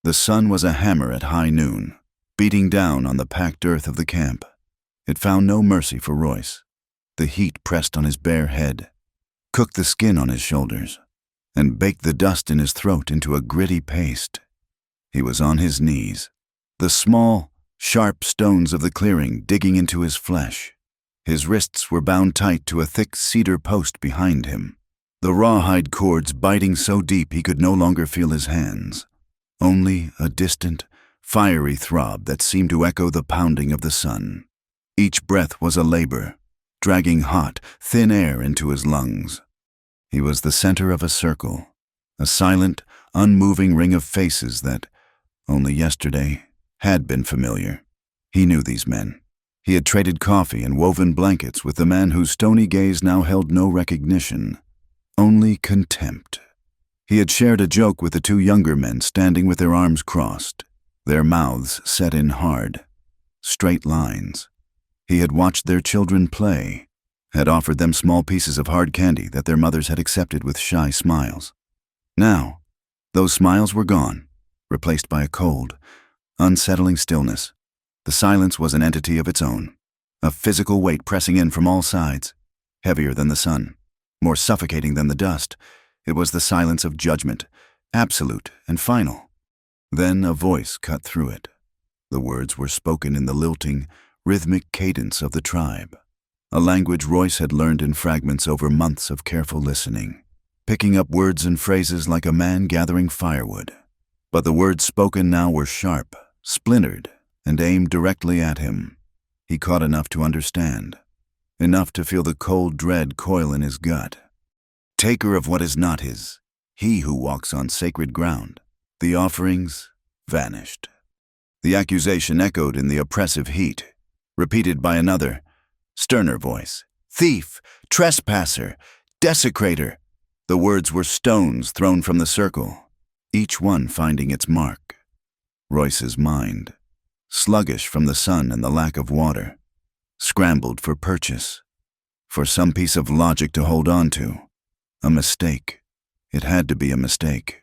The sun was a hammer at high noon, beating down on the packed earth of the camp. It found no mercy for Royce. The heat pressed on his bare head, cooked the skin on his shoulders, and baked the dust in his throat into a gritty paste. He was on his knees, the small, sharp stones of the clearing digging into his flesh. His wrists were bound tight to a thick cedar post behind him, the rawhide cords biting so deep he could no longer feel his hands. Only a distant, fiery throb that seemed to echo the pounding of the sun. Each breath was a labor, dragging hot, thin air into his lungs. He was the center of a circle, a silent, unmoving ring of faces that, only yesterday, had been familiar. He knew these men. He had traded coffee and woven blankets with the man whose stony gaze now held no recognition, only contempt. He had shared a joke with the two younger men standing with their arms crossed, their mouths set in hard, straight lines. He had watched their children play, had offered them small pieces of hard candy that their mothers had accepted with shy smiles. Now, those smiles were gone, replaced by a cold, unsettling stillness. The silence was an entity of its own, a physical weight pressing in from all sides, heavier than the sun, more suffocating than the dust. It was the silence of judgment, absolute and final. Then a voice cut through it. The words were spoken in the lilting, rhythmic cadence of the tribe, a language Royce had learned in fragments over months of careful listening, picking up words and phrases like a man gathering firewood. But the words spoken now were sharp, splintered, and aimed directly at him. He caught enough to understand, enough to feel the cold dread coil in his gut. Taker of what is not his, he who walks on sacred ground. The offerings vanished. The accusation echoed in the oppressive heat, repeated by another, sterner voice. Thief, trespasser, desecrator. The words were stones thrown from the circle, each one finding its mark. Royce's mind, sluggish from the sun and the lack of water, scrambled for purchase, for some piece of logic to hold on to. A mistake. It had to be a mistake.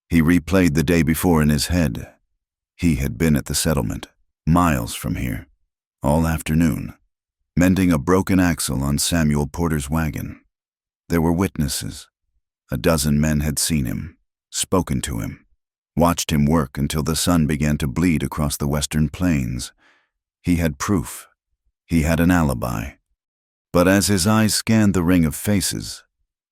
He replayed the day before in his head. He had been at the settlement, miles from here, all afternoon, mending a broken axle on Samuel Porter's wagon. There were witnesses. A dozen men had seen him, spoken to him, watched him work until the sun began to bleed across the western plains. He had proof. He had an alibi. But as his eyes scanned the ring of faces,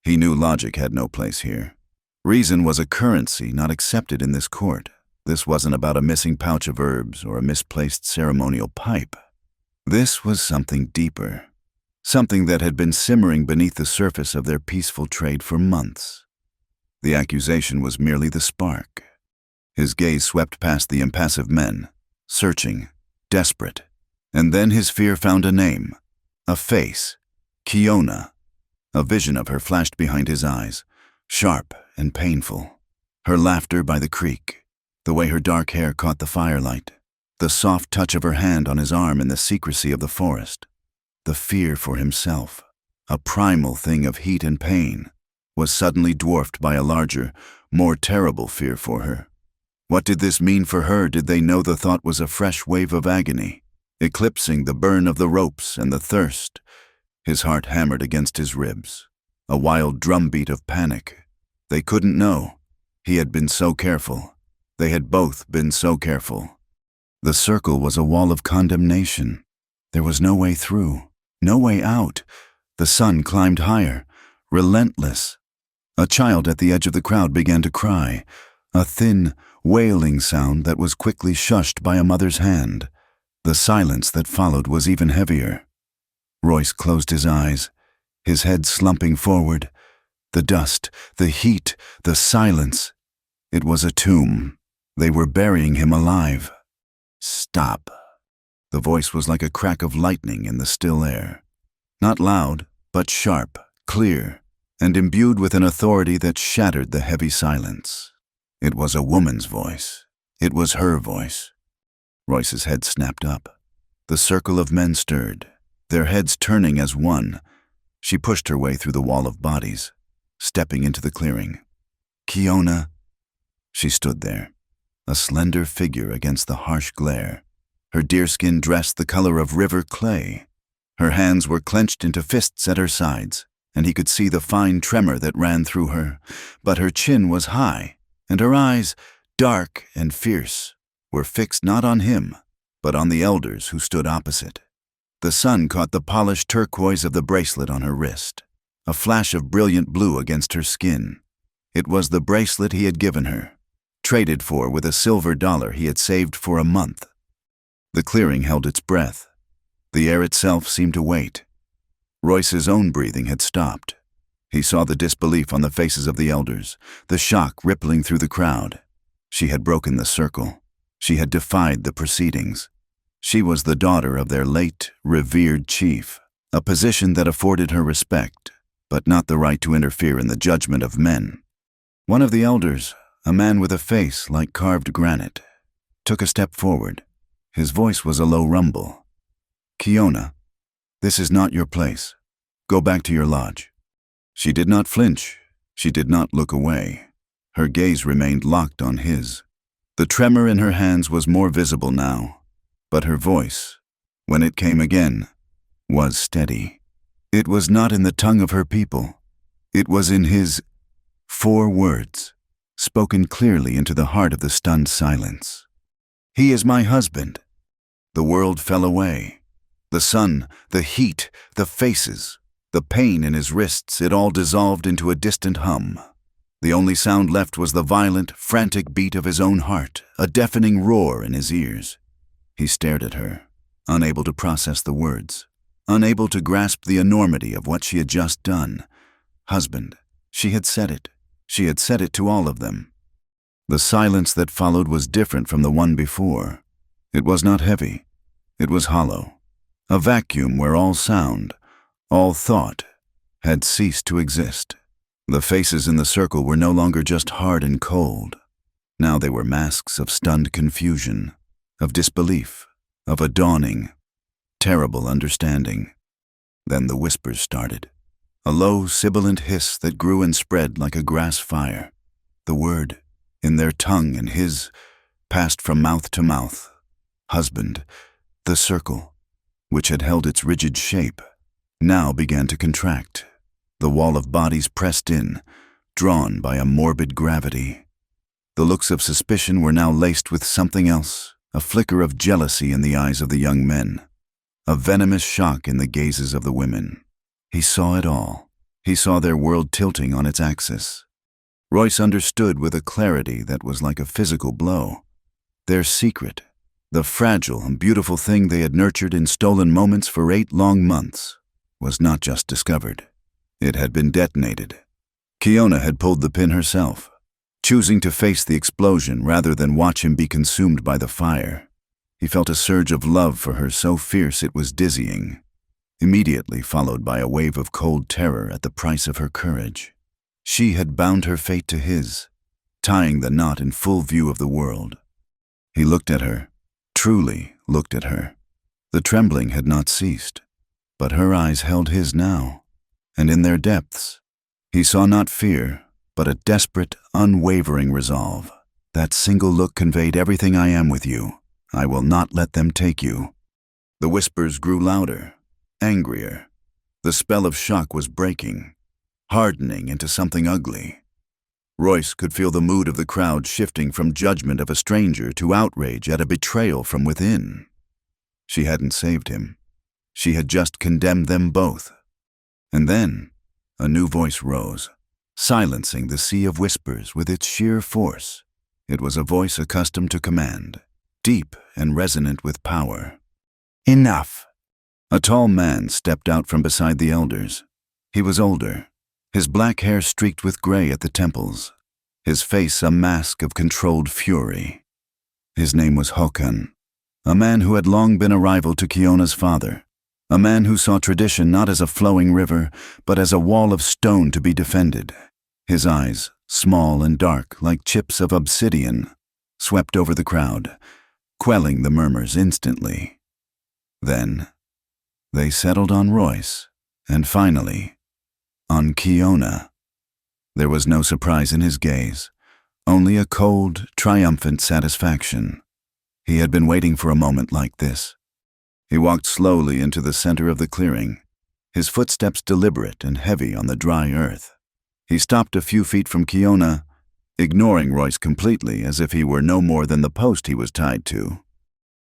he knew logic had no place here. Reason was a currency not accepted in this court. This wasn't about a missing pouch of herbs or a misplaced ceremonial pipe. This was something deeper, something that had been simmering beneath the surface of their peaceful trade for months. The accusation was merely the spark. His gaze swept past the impassive men, searching, desperate, and then his fear found a name, a face, Kiona. A vision of her flashed behind his eyes, sharp and painful. Her laughter by the creek, the way her dark hair caught the firelight, the soft touch of her hand on his arm in the secrecy of the forest. The fear for himself, a primal thing of heat and pain, was suddenly dwarfed by a larger, more terrible fear for her. What did this mean for her? Did they know the thought was a fresh wave of agony, eclipsing the burn of the ropes and the thirst? His heart hammered against his ribs, a wild drumbeat of panic. They couldn't know. He had been so careful. They had both been so careful. The circle was a wall of condemnation. There was no way through, no way out. The sun climbed higher, relentless. A child at the edge of the crowd began to cry, a thin, wailing sound that was quickly shushed by a mother's hand. The silence that followed was even heavier. Royce closed his eyes, his head slumping forward. The dust, the heat, the silence. It was a tomb. They were burying him alive. Stop. The voice was like a crack of lightning in the still air. Not loud, but sharp, clear, and imbued with an authority that shattered the heavy silence. It was a woman's voice. It was her voice. Royce's head snapped up. The circle of men stirred, their heads turning as one. She pushed her way through the wall of bodies, stepping into the clearing. Kiona. She stood there, a slender figure against the harsh glare, her deerskin dress the color of river clay. Her hands were clenched into fists at her sides, and he could see the fine tremor that ran through her, but her chin was high, and her eyes, dark and fierce, were fixed not on him, but on the elders who stood opposite. The sun caught the polished turquoise of the bracelet on her wrist, a flash of brilliant blue against her skin. It was the bracelet he had given her, traded for with a silver dollar he had saved for a month. The clearing held its breath. The air itself seemed to wait. Royce's own breathing had stopped. He saw the disbelief on the faces of the elders, the shock rippling through the crowd. She had broken the circle. She had defied the proceedings. She was the daughter of their late, revered chief, a position that afforded her respect, but not the right to interfere in the judgment of men. One of the elders, a man with a face like carved granite, took a step forward. His voice was a low rumble. "Kiona, this is not your place. Go back to your lodge." She did not flinch. She did not look away. Her gaze remained locked on his. The tremor in her hands was more visible now, but her voice, when it came again, was steady. It was not in the tongue of her people. It was in his 4 words, spoken clearly into the heart of the stunned silence. "He is my husband." The world fell away. The sun, the heat, the faces, the pain in his wrists, it all dissolved into a distant hum. The only sound left was the violent, frantic beat of his own heart, a deafening roar in his ears. He stared at her, unable to process the words, unable to grasp the enormity of what she had just done. Husband. She had said it. She had said it to all of them. The silence that followed was different from the one before. It was not heavy. It was hollow. A vacuum where all sound, all thought, had ceased to exist. The faces in the circle were no longer just hard and cold. Now they were masks of stunned confusion, of disbelief, of a dawning, terrible understanding. Then the whispers started, a low, sibilant hiss that grew and spread like a grass fire. The word, in their tongue and his, passed from mouth to mouth. Husband. The circle, which had held its rigid shape, now began to contract. The wall of bodies pressed in, drawn by a morbid gravity. The looks of suspicion were now laced with something else, a flicker of jealousy in the eyes of the young men, a venomous shock in the gazes of the women. He saw it all. He saw their world tilting on its axis. Royce understood with a clarity that was like a physical blow. Their secret, the fragile and beautiful thing they had nurtured in stolen moments for 8 long months, was not just discovered. It had been detonated. Kiona had pulled the pin herself, choosing to face the explosion rather than watch him be consumed by the fire. He felt a surge of love for her so fierce it was dizzying, immediately followed by a wave of cold terror at the price of her courage. She had bound her fate to his, tying the knot in full view of the world. He looked at her, truly looked at her. The trembling had not ceased, but her eyes held his now, and in their depths, he saw not fear, but a desperate, unwavering resolve. That single look conveyed everything. I am with you. I will not let them take you. The whispers grew louder, angrier. The spell of shock was breaking, hardening into something ugly. Royce could feel the mood of the crowd shifting from judgment of a stranger to outrage at a betrayal from within. She hadn't saved him. She had just condemned them both. And then, a new voice rose, silencing the sea of whispers with its sheer force. It was a voice accustomed to command, deep and resonant with power. "Enough." A tall man stepped out from beside the elders. He was older, his black hair streaked with gray at the temples, his face a mask of controlled fury. His name was Håkan, a man who had long been a rival to Kiona's father, a man who saw tradition not as a flowing river, but as a wall of stone to be defended. His eyes, small and dark like chips of obsidian, swept over the crowd, quelling the murmurs instantly. Then, they settled on Royce, and finally, on Kiona. There was no surprise in his gaze, only a cold, triumphant satisfaction. He had been waiting for a moment like this. He walked slowly into the center of the clearing, his footsteps deliberate and heavy on the dry earth. He stopped a few feet from Kiona, ignoring Royce completely as if he were no more than the post he was tied to.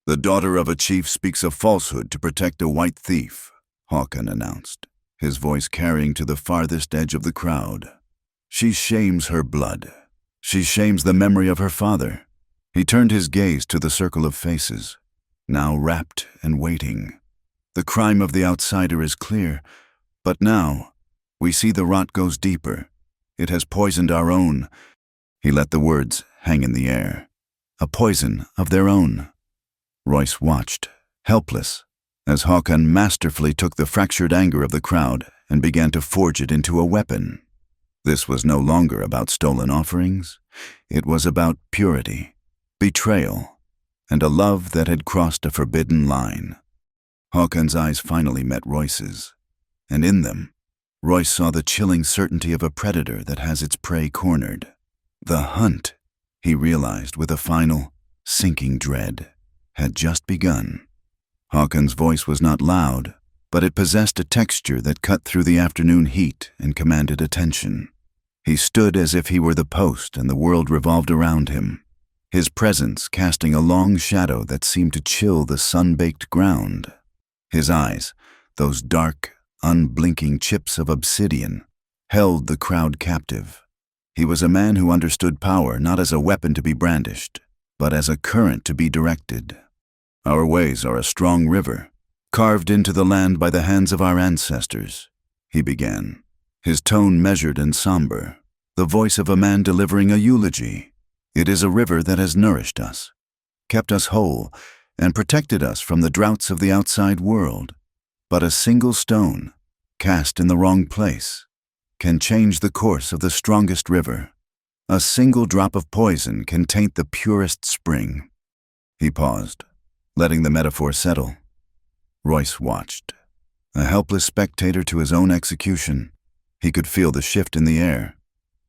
"The daughter of a chief speaks a falsehood to protect a white thief," Hawken announced, his voice carrying to the farthest edge of the crowd. "She shames her blood. She shames the memory of her father." He turned his gaze to the circle of faces, now rapt and waiting. The crime of the outsider is clear, but now we see the rot goes deeper. It has poisoned our own. He let the words hang in the air. A poison of their own. Royce watched, helpless, as Hawken masterfully took the fractured anger of the crowd and began to forge it into a weapon. This was no longer about stolen offerings. It was about purity, betrayal, and a love that had crossed a forbidden line. Hawken's eyes finally met Royce's, and in them, Royce saw the chilling certainty of a predator that has its prey cornered. The hunt, he realized with a final, sinking dread, had just begun. Hawken's voice was not loud, but it possessed a texture that cut through the afternoon heat and commanded attention. He stood as if he were the post and the world revolved around him, his presence casting a long shadow that seemed to chill the sun-baked ground. His eyes, those dark, unblinking chips of obsidian, held the crowd captive. He was a man who understood power not as a weapon to be brandished, but as a current to be directed. "Our ways are a strong river, carved into the land by the hands of our ancestors," he began, his tone measured and somber, the voice of a man delivering a eulogy. "It is a river that has nourished us, kept us whole, and protected us from the droughts of the outside world. But a single stone, cast in the wrong place, can change the course of the strongest river. A single drop of poison can taint the purest spring." He paused, letting the metaphor settle. Royce watched, a helpless spectator to his own execution. He could feel the shift in the air.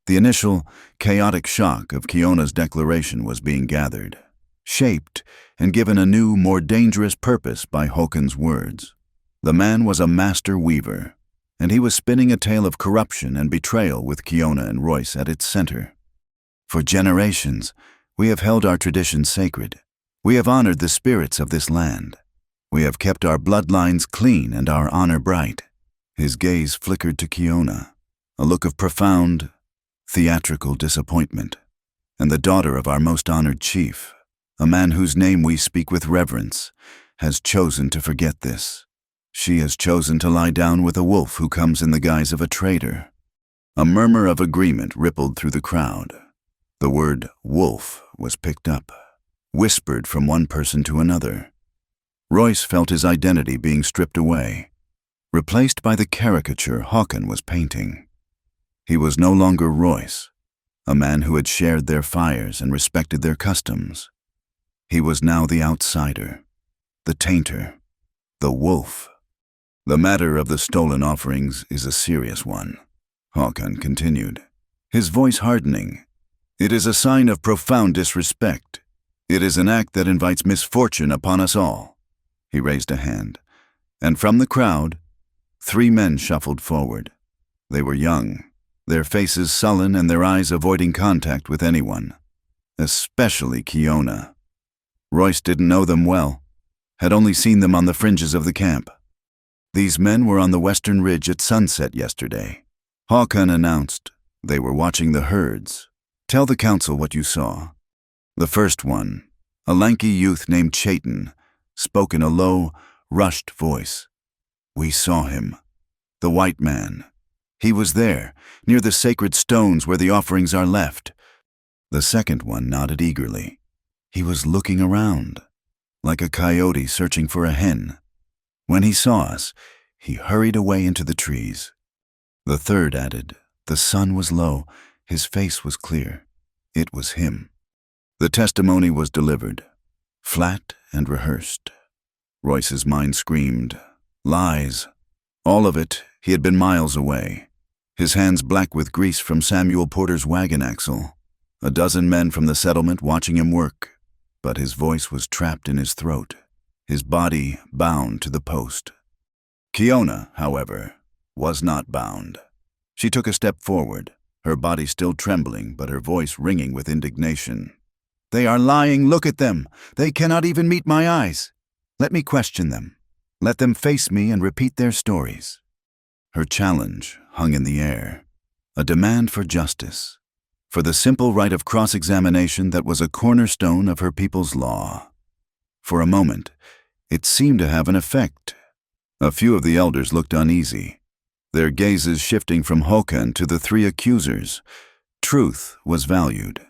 The initial, chaotic shock of Kiona's declaration was being gathered, shaped, and given a new, more dangerous purpose by Hawken's words. The man was a master weaver, and he was spinning a tale of corruption and betrayal with Kiona and Royce at its center. "For generations, we have held our traditions sacred. We have honored the spirits of this land. We have kept our bloodlines clean and our honor bright." His gaze flickered to Kiona, a look of profound, theatrical disappointment. "And the daughter of our most honored chief, a man whose name we speak with reverence, has chosen to forget this. She has chosen to lie down with a wolf who comes in the guise of a traitor." A murmur of agreement rippled through the crowd. The word wolf was picked up, whispered from one person to another. Royce felt his identity being stripped away, replaced by the caricature Hawken was painting. He was no longer Royce, a man who had shared their fires and respected their customs. He was now the outsider, the tainter, the wolf. "The matter of the stolen offerings is a serious one," Hawken continued, his voice hardening. "It is a sign of profound disrespect. It is an act that invites misfortune upon us all." He raised a hand, and from the crowd, 3 men shuffled forward. They were young, their faces sullen and their eyes avoiding contact with anyone, especially Kiona. Royce didn't know them well, had only seen them on the fringes of the camp. "These men were on the western ridge at sunset yesterday," Hawken announced. "They were watching the herds. Tell the council what you saw." The first one, a lanky youth named Chayton, spoke in a low, rushed voice. "We saw him. The white man. He was there, near the sacred stones where the offerings are left." The second one nodded eagerly. "He was looking around, like a coyote searching for a hen. When he saw us, he hurried away into the trees." The third added, "The sun was low, his face was clear. It was him." The testimony was delivered, flat and rehearsed. Royce's mind screamed, lies. All of it, he had been miles away, his hands black with grease from Samuel Porter's wagon axle. A dozen men from the settlement watching him work, but his voice was trapped in his throat, his body bound to the post. Kiona, however, was not bound. She took a step forward, her body still trembling but her voice ringing with indignation. "They are lying, look at them! They cannot even meet my eyes! Let me question them. Let them face me and repeat their stories." Her challenge hung in the air, a demand for justice, for the simple right of cross-examination that was a cornerstone of her people's law. For a moment, it seemed to have an effect. A few of the elders looked uneasy, their gazes shifting from Håkan to the three accusers. Truth was valued,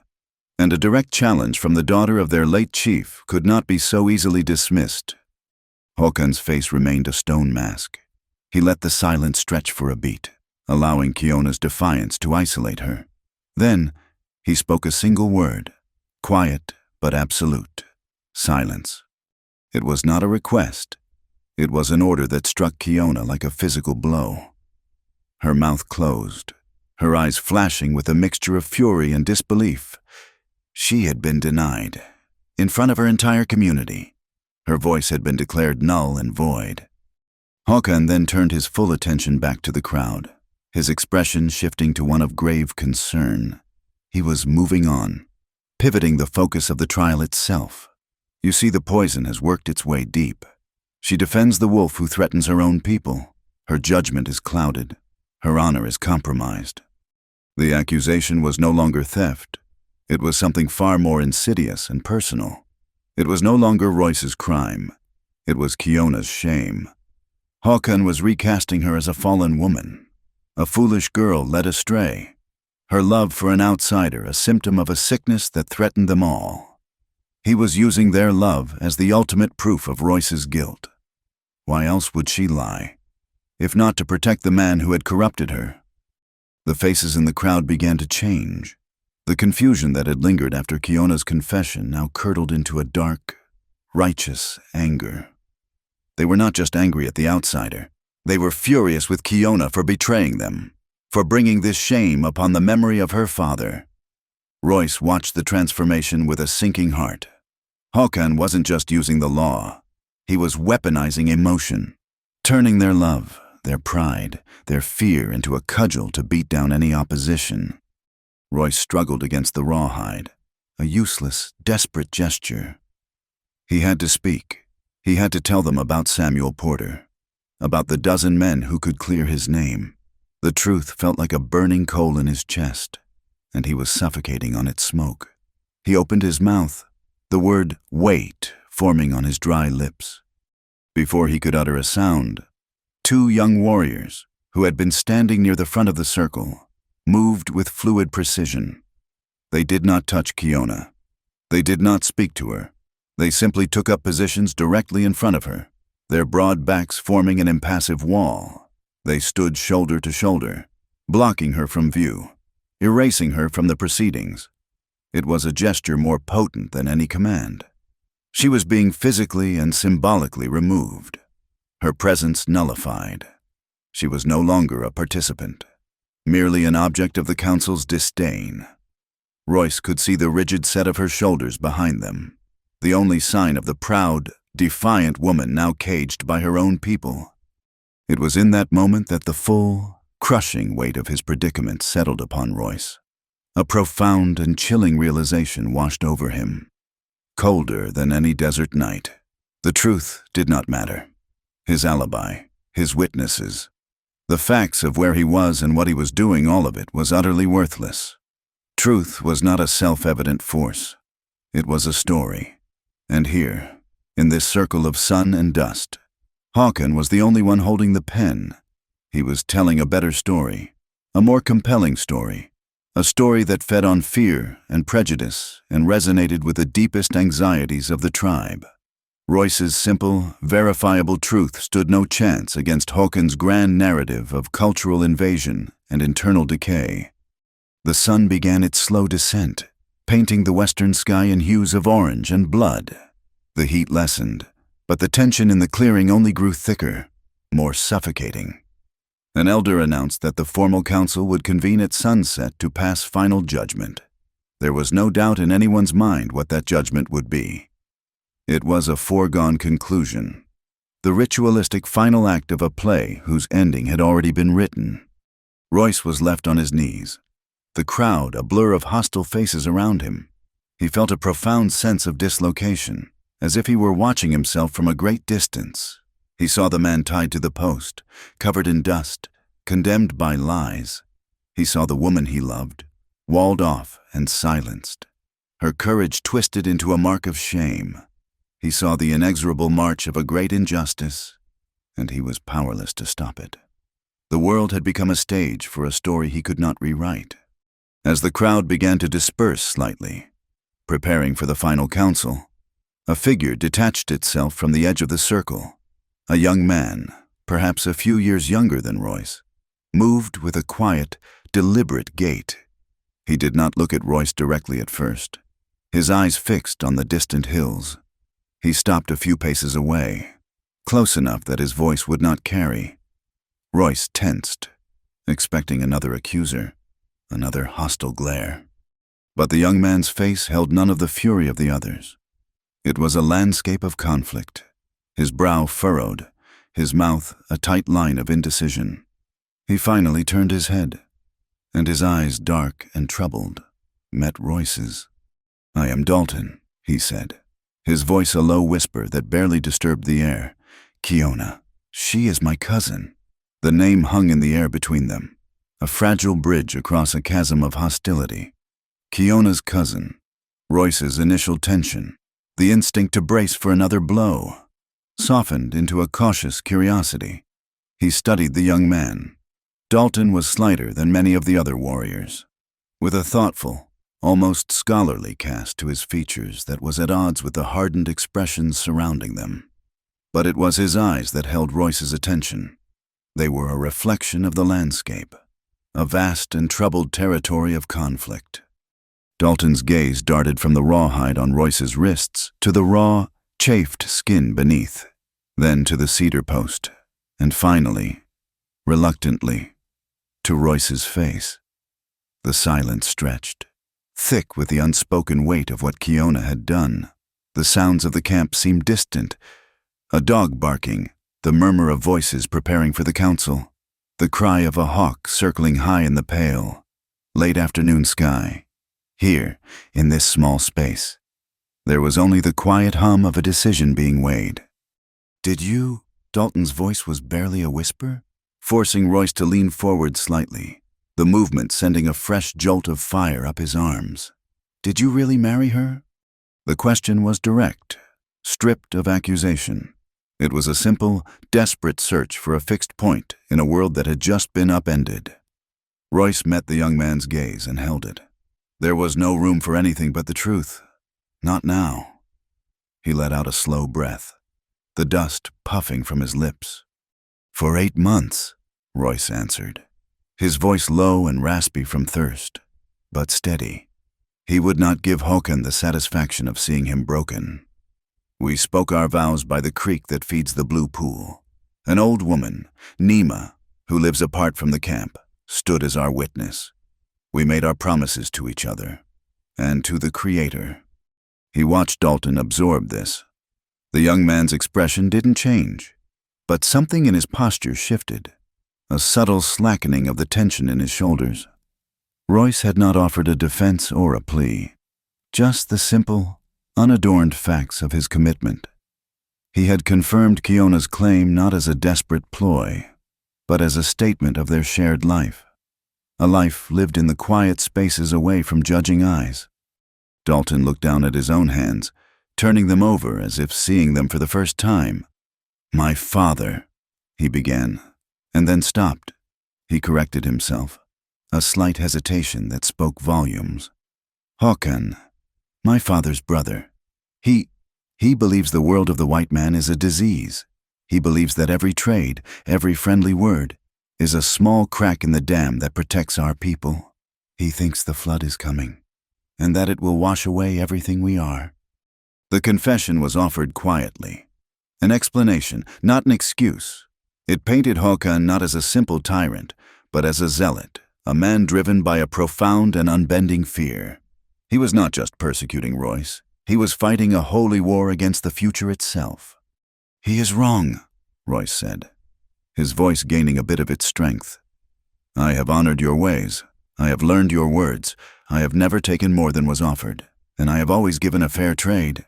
and a direct challenge from the daughter of their late chief could not be so easily dismissed. Håkan's face remained a stone mask. He let the silence stretch for a beat, allowing Kiona's defiance to isolate her. Then, he spoke a single word, quiet but absolute: silence. It was not a request. It was an order that struck Kiona like a physical blow. Her mouth closed, her eyes flashing with a mixture of fury and disbelief. She had been denied, in front of her entire community. Her voice had been declared null and void. Håkan then turned his full attention back to the crowd, his expression shifting to one of grave concern. He was moving on, pivoting the focus of the trial itself. You see, the poison has worked its way deep. She defends the wolf who threatens her own people. Her judgment is clouded. Her honor is compromised. The accusation was no longer theft. It was something far more insidious and personal. It was no longer Royce's crime. It was Kiona's shame. Håkan was recasting her as a fallen woman, a foolish girl led astray. Her love for an outsider, a symptom of a sickness that threatened them all. He was using their love as the ultimate proof of Royce's guilt. Why else would she lie, if not to protect the man who had corrupted her? The faces in the crowd began to change. The confusion that had lingered after Kiona's confession now curdled into a dark, righteous anger. They were not just angry at the outsider. They were furious with Kiona for betraying them, for bringing this shame upon the memory of her father. Royce watched the transformation with a sinking heart. Håkan wasn't just using the law. He was weaponizing emotion, turning their love, their pride, their fear into a cudgel to beat down any opposition. Royce struggled against the rawhide, a useless, desperate gesture. He had to speak. He had to tell them about Samuel Porter, about the dozen men who could clear his name. The truth felt like a burning coal in his chest, and he was suffocating on its smoke. He opened his mouth, the word "wait" forming on his dry lips. Before he could utter a sound, two young warriors, who had been standing near the front of the circle, moved with fluid precision. They did not touch Kiona. They did not speak to her. They simply took up positions directly in front of her, their broad backs forming an impassive wall. They stood shoulder to shoulder, blocking her from view, erasing her from the proceedings. It was a gesture more potent than any command. She was being physically and symbolically removed, her presence nullified. She was no longer a participant, merely an object of the council's disdain. Royce could see the rigid set of her shoulders behind them, the only sign of the proud, defiant woman now caged by her own people. It was in that moment that the full, crushing weight of his predicament settled upon Royce. A profound and chilling realization washed over him. Colder than any desert night. The truth did not matter. His alibi, his witnesses, the facts of where he was and what he was doing, all of it was utterly worthless. Truth was not a self-evident force. It was a story. And here, in this circle of sun and dust, Håkan was the only one holding the pen. He was telling a better story, a more compelling story, a story that fed on fear and prejudice and resonated with the deepest anxieties of the tribe. Royce's simple, verifiable truth stood no chance against Håkan's grand narrative of cultural invasion and internal decay. The sun began its slow descent, painting the western sky in hues of orange and blood. The heat lessened, but the tension in the clearing only grew thicker, more suffocating. An elder announced that the formal council would convene at sunset to pass final judgment. There was no doubt in anyone's mind what that judgment would be. It was a foregone conclusion, the ritualistic final act of a play whose ending had already been written. Royce was left on his knees, the crowd a blur of hostile faces around him. He felt a profound sense of dislocation, as if he were watching himself from a great distance. He saw the man tied to the post, covered in dust, condemned by lies. He saw the woman he loved, walled off and silenced, her courage twisted into a mark of shame. He saw the inexorable march of a great injustice, and he was powerless to stop it. The world had become a stage for a story he could not rewrite. As the crowd began to disperse slightly, preparing for the final council, a figure detached itself from the edge of the circle. A young man, perhaps a few years younger than Royce, moved with a quiet, deliberate gait. He did not look at Royce directly at first, his eyes fixed on the distant hills. He stopped a few paces away, close enough that his voice would not carry. Royce tensed, expecting another accuser, another hostile glare. But the young man's face held none of the fury of the others. It was a landscape of conflict, his brow furrowed, his mouth a tight line of indecision. He finally turned his head, and his eyes, dark and troubled, met Royce's. "I am Dalton," he said, his voice a low whisper that barely disturbed the air. "Kiona, she is my cousin." The name hung in the air between them, a fragile bridge across a chasm of hostility. Kiona's cousin, Royce's initial tension, the instinct to brace for another blow, softened into a cautious curiosity. He studied the young man. Dalton was slighter than many of the other warriors, with a thoughtful, almost scholarly cast to his features that was at odds with the hardened expressions surrounding them. But it was his eyes that held Royce's attention. They were a reflection of the landscape, a vast and troubled territory of conflict. Dalton's gaze darted from the rawhide on Royce's wrists to the raw, chafed skin beneath, then to the cedar post, and finally, reluctantly, to Royce's face. The silence stretched, thick with the unspoken weight of what Kiona had done. The sounds of the camp seemed distant, a dog barking, the murmur of voices preparing for the council, the cry of a hawk circling high in the pale, late afternoon sky. Here, in this small space, there was only the quiet hum of a decision being weighed. "Did you?" Dalton's voice was barely a whisper, forcing Royce to lean forward slightly, the movement sending a fresh jolt of fire up his arms. "Did you really marry her?" The question was direct, stripped of accusation. It was a simple, desperate search for a fixed point in a world that had just been upended. Royce met the young man's gaze and held it. There was no room for anything but the truth. Not now. He let out a slow breath, the dust puffing from his lips. "For 8 months," Royce answered, his voice low and raspy from thirst, but steady. He would not give Håkan the satisfaction of seeing him broken. "We spoke our vows by the creek that feeds the blue pool. An old woman, Nima, who lives apart from the camp, stood as our witness. We made our promises to each other, and to the Creator." He watched Dalton absorb this. The young man's expression didn't change, but something in his posture shifted, a subtle slackening of the tension in his shoulders. Royce had not offered a defense or a plea, just the simple, unadorned facts of his commitment. He had confirmed Kiona's claim not as a desperate ploy, but as a statement of their shared life. A life lived in the quiet spaces away from judging eyes. Dalton looked down at his own hands, turning them over as if seeing them for the first time. "My father," he began, and then stopped. He corrected himself, a slight hesitation that spoke volumes. "Håkan, my father's brother. He believes the world of the white man is a disease. He believes that every trade, every friendly word, is a small crack in the dam that protects our people. He thinks the flood is coming, and that it will wash away everything we are." The confession was offered quietly, an explanation, not an excuse. It painted Håkan not as a simple tyrant, but as a zealot, a man driven by a profound and unbending fear. He was not just persecuting Royce. He was fighting a holy war against the future itself. "He is wrong," Royce said, his voice gaining a bit of its strength. "I have honored your ways. I have learned your words. I have never taken more than was offered, and I have always given a fair trade."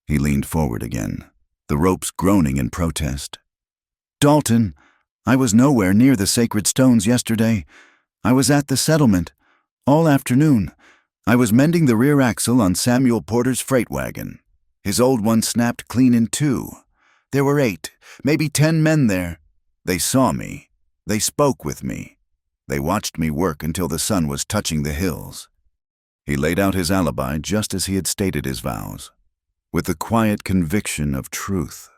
He leaned forward again, the ropes groaning in protest. "Dalton, I was nowhere near the sacred stones yesterday. I was at the settlement, all afternoon. I was mending the rear axle on Samuel Porter's freight wagon. His old one snapped clean in two. There were 8, maybe 10 men there. They saw me. They spoke with me. They watched me work until the sun was touching the hills." He laid out his alibi just as he had stated his vows, with the quiet conviction of truth.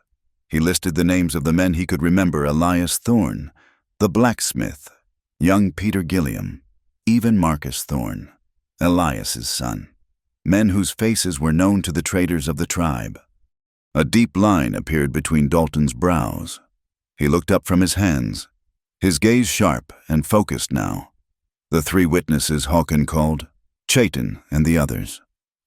He listed the names of the men he could remember: Elias Thorne, the blacksmith, young Peter Gilliam, even Marcus Thorne, Elias's son, men whose faces were known to the traders of the tribe. A deep line appeared between Dalton's brows. He looked up from his hands, his gaze sharp and focused now. The 3 witnesses Hawken called, Chayton and the others.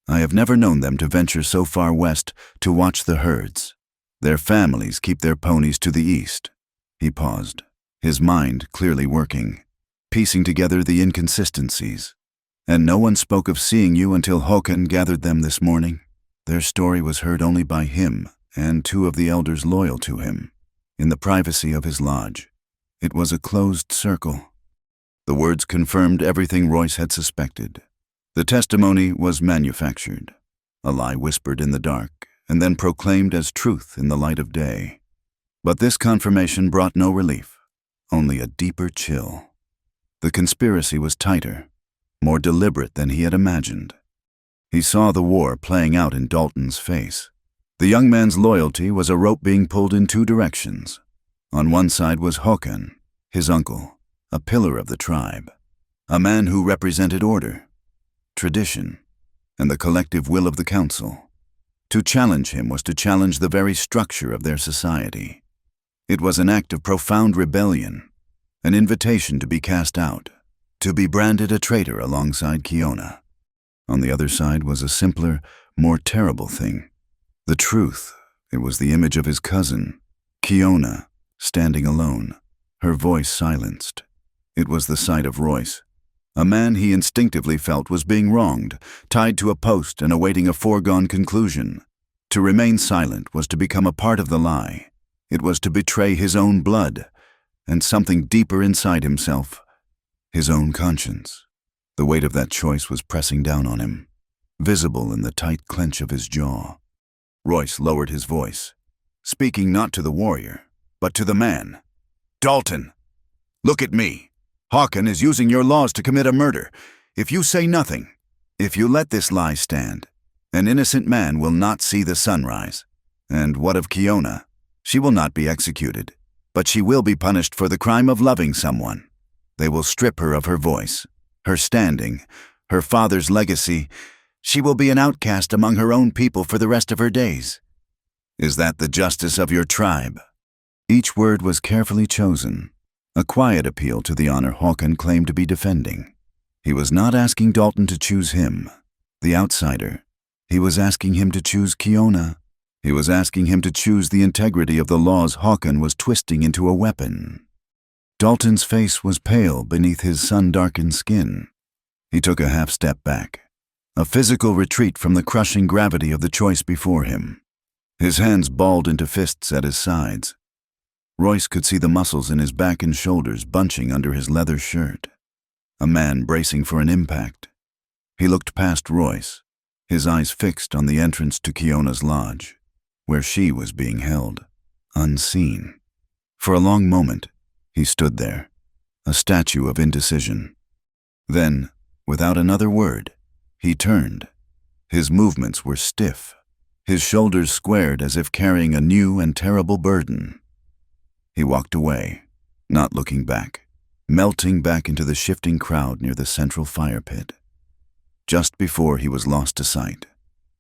I have never known them to venture so far west to watch the herds. Their families keep their ponies to the east. He paused, his mind clearly working, piecing together the inconsistencies. "And no one spoke of seeing you until Hawken gathered them this morning?" Their story was heard only by him and 2 of the elders loyal to him, in the privacy of his lodge. It was a closed circle. The words confirmed everything Royce had suspected. The testimony was manufactured, a lie whispered in the dark, and then proclaimed as truth in the light of day. But this confirmation brought no relief, only a deeper chill. The conspiracy was tighter, more deliberate than he had imagined. He saw the war playing out in Dalton's face. The young man's loyalty was a rope being pulled in 2 directions. On one side was Hawken, his uncle, a pillar of the tribe, a man who represented order, tradition, and the collective will of the council. To challenge him was to challenge the very structure of their society. It was an act of profound rebellion, an invitation to be cast out, to be branded a traitor alongside Kiona. On the other side was a simpler, more terrible thing. The truth. It was the image of his cousin, Kiona, standing alone, her voice silenced. It was the sight of Royce, a man he instinctively felt was being wronged, tied to a post and awaiting a foregone conclusion. To remain silent was to become a part of the lie. It was to betray his own blood, and something deeper inside himself, his own conscience. The weight of that choice was pressing down on him, visible in the tight clench of his jaw. Royce lowered his voice, speaking not to the warrior, but to the man. "Dalton, look at me. Hawken is using your laws to commit a murder. If you say nothing, if you let this lie stand, an innocent man will not see the sunrise. And what of Kiona? She will not be executed, but she will be punished for the crime of loving someone. They will strip her of her voice, her standing, her father's legacy. She will be an outcast among her own people for the rest of her days. Is that the justice of your tribe?" Each word was carefully chosen, a quiet appeal to the honor Hawken claimed to be defending. He was not asking Dalton to choose him, the outsider. He was asking him to choose Kiona. He was asking him to choose the integrity of the laws Hawken was twisting into a weapon. Dalton's face was pale beneath his sun-darkened skin. He took a half-step back, a physical retreat from the crushing gravity of the choice before him. His hands balled into fists at his sides. Royce could see the muscles in his back and shoulders bunching under his leather shirt. A man bracing for an impact. He looked past Royce, his eyes fixed on the entrance to Kiona's lodge, where she was being held, unseen. For a long moment, he stood there, a statue of indecision. Then, without another word, he turned. His movements were stiff, his shoulders squared as if carrying a new and terrible burden. He walked away, not looking back, melting back into the shifting crowd near the central fire pit. Just before he was lost to sight,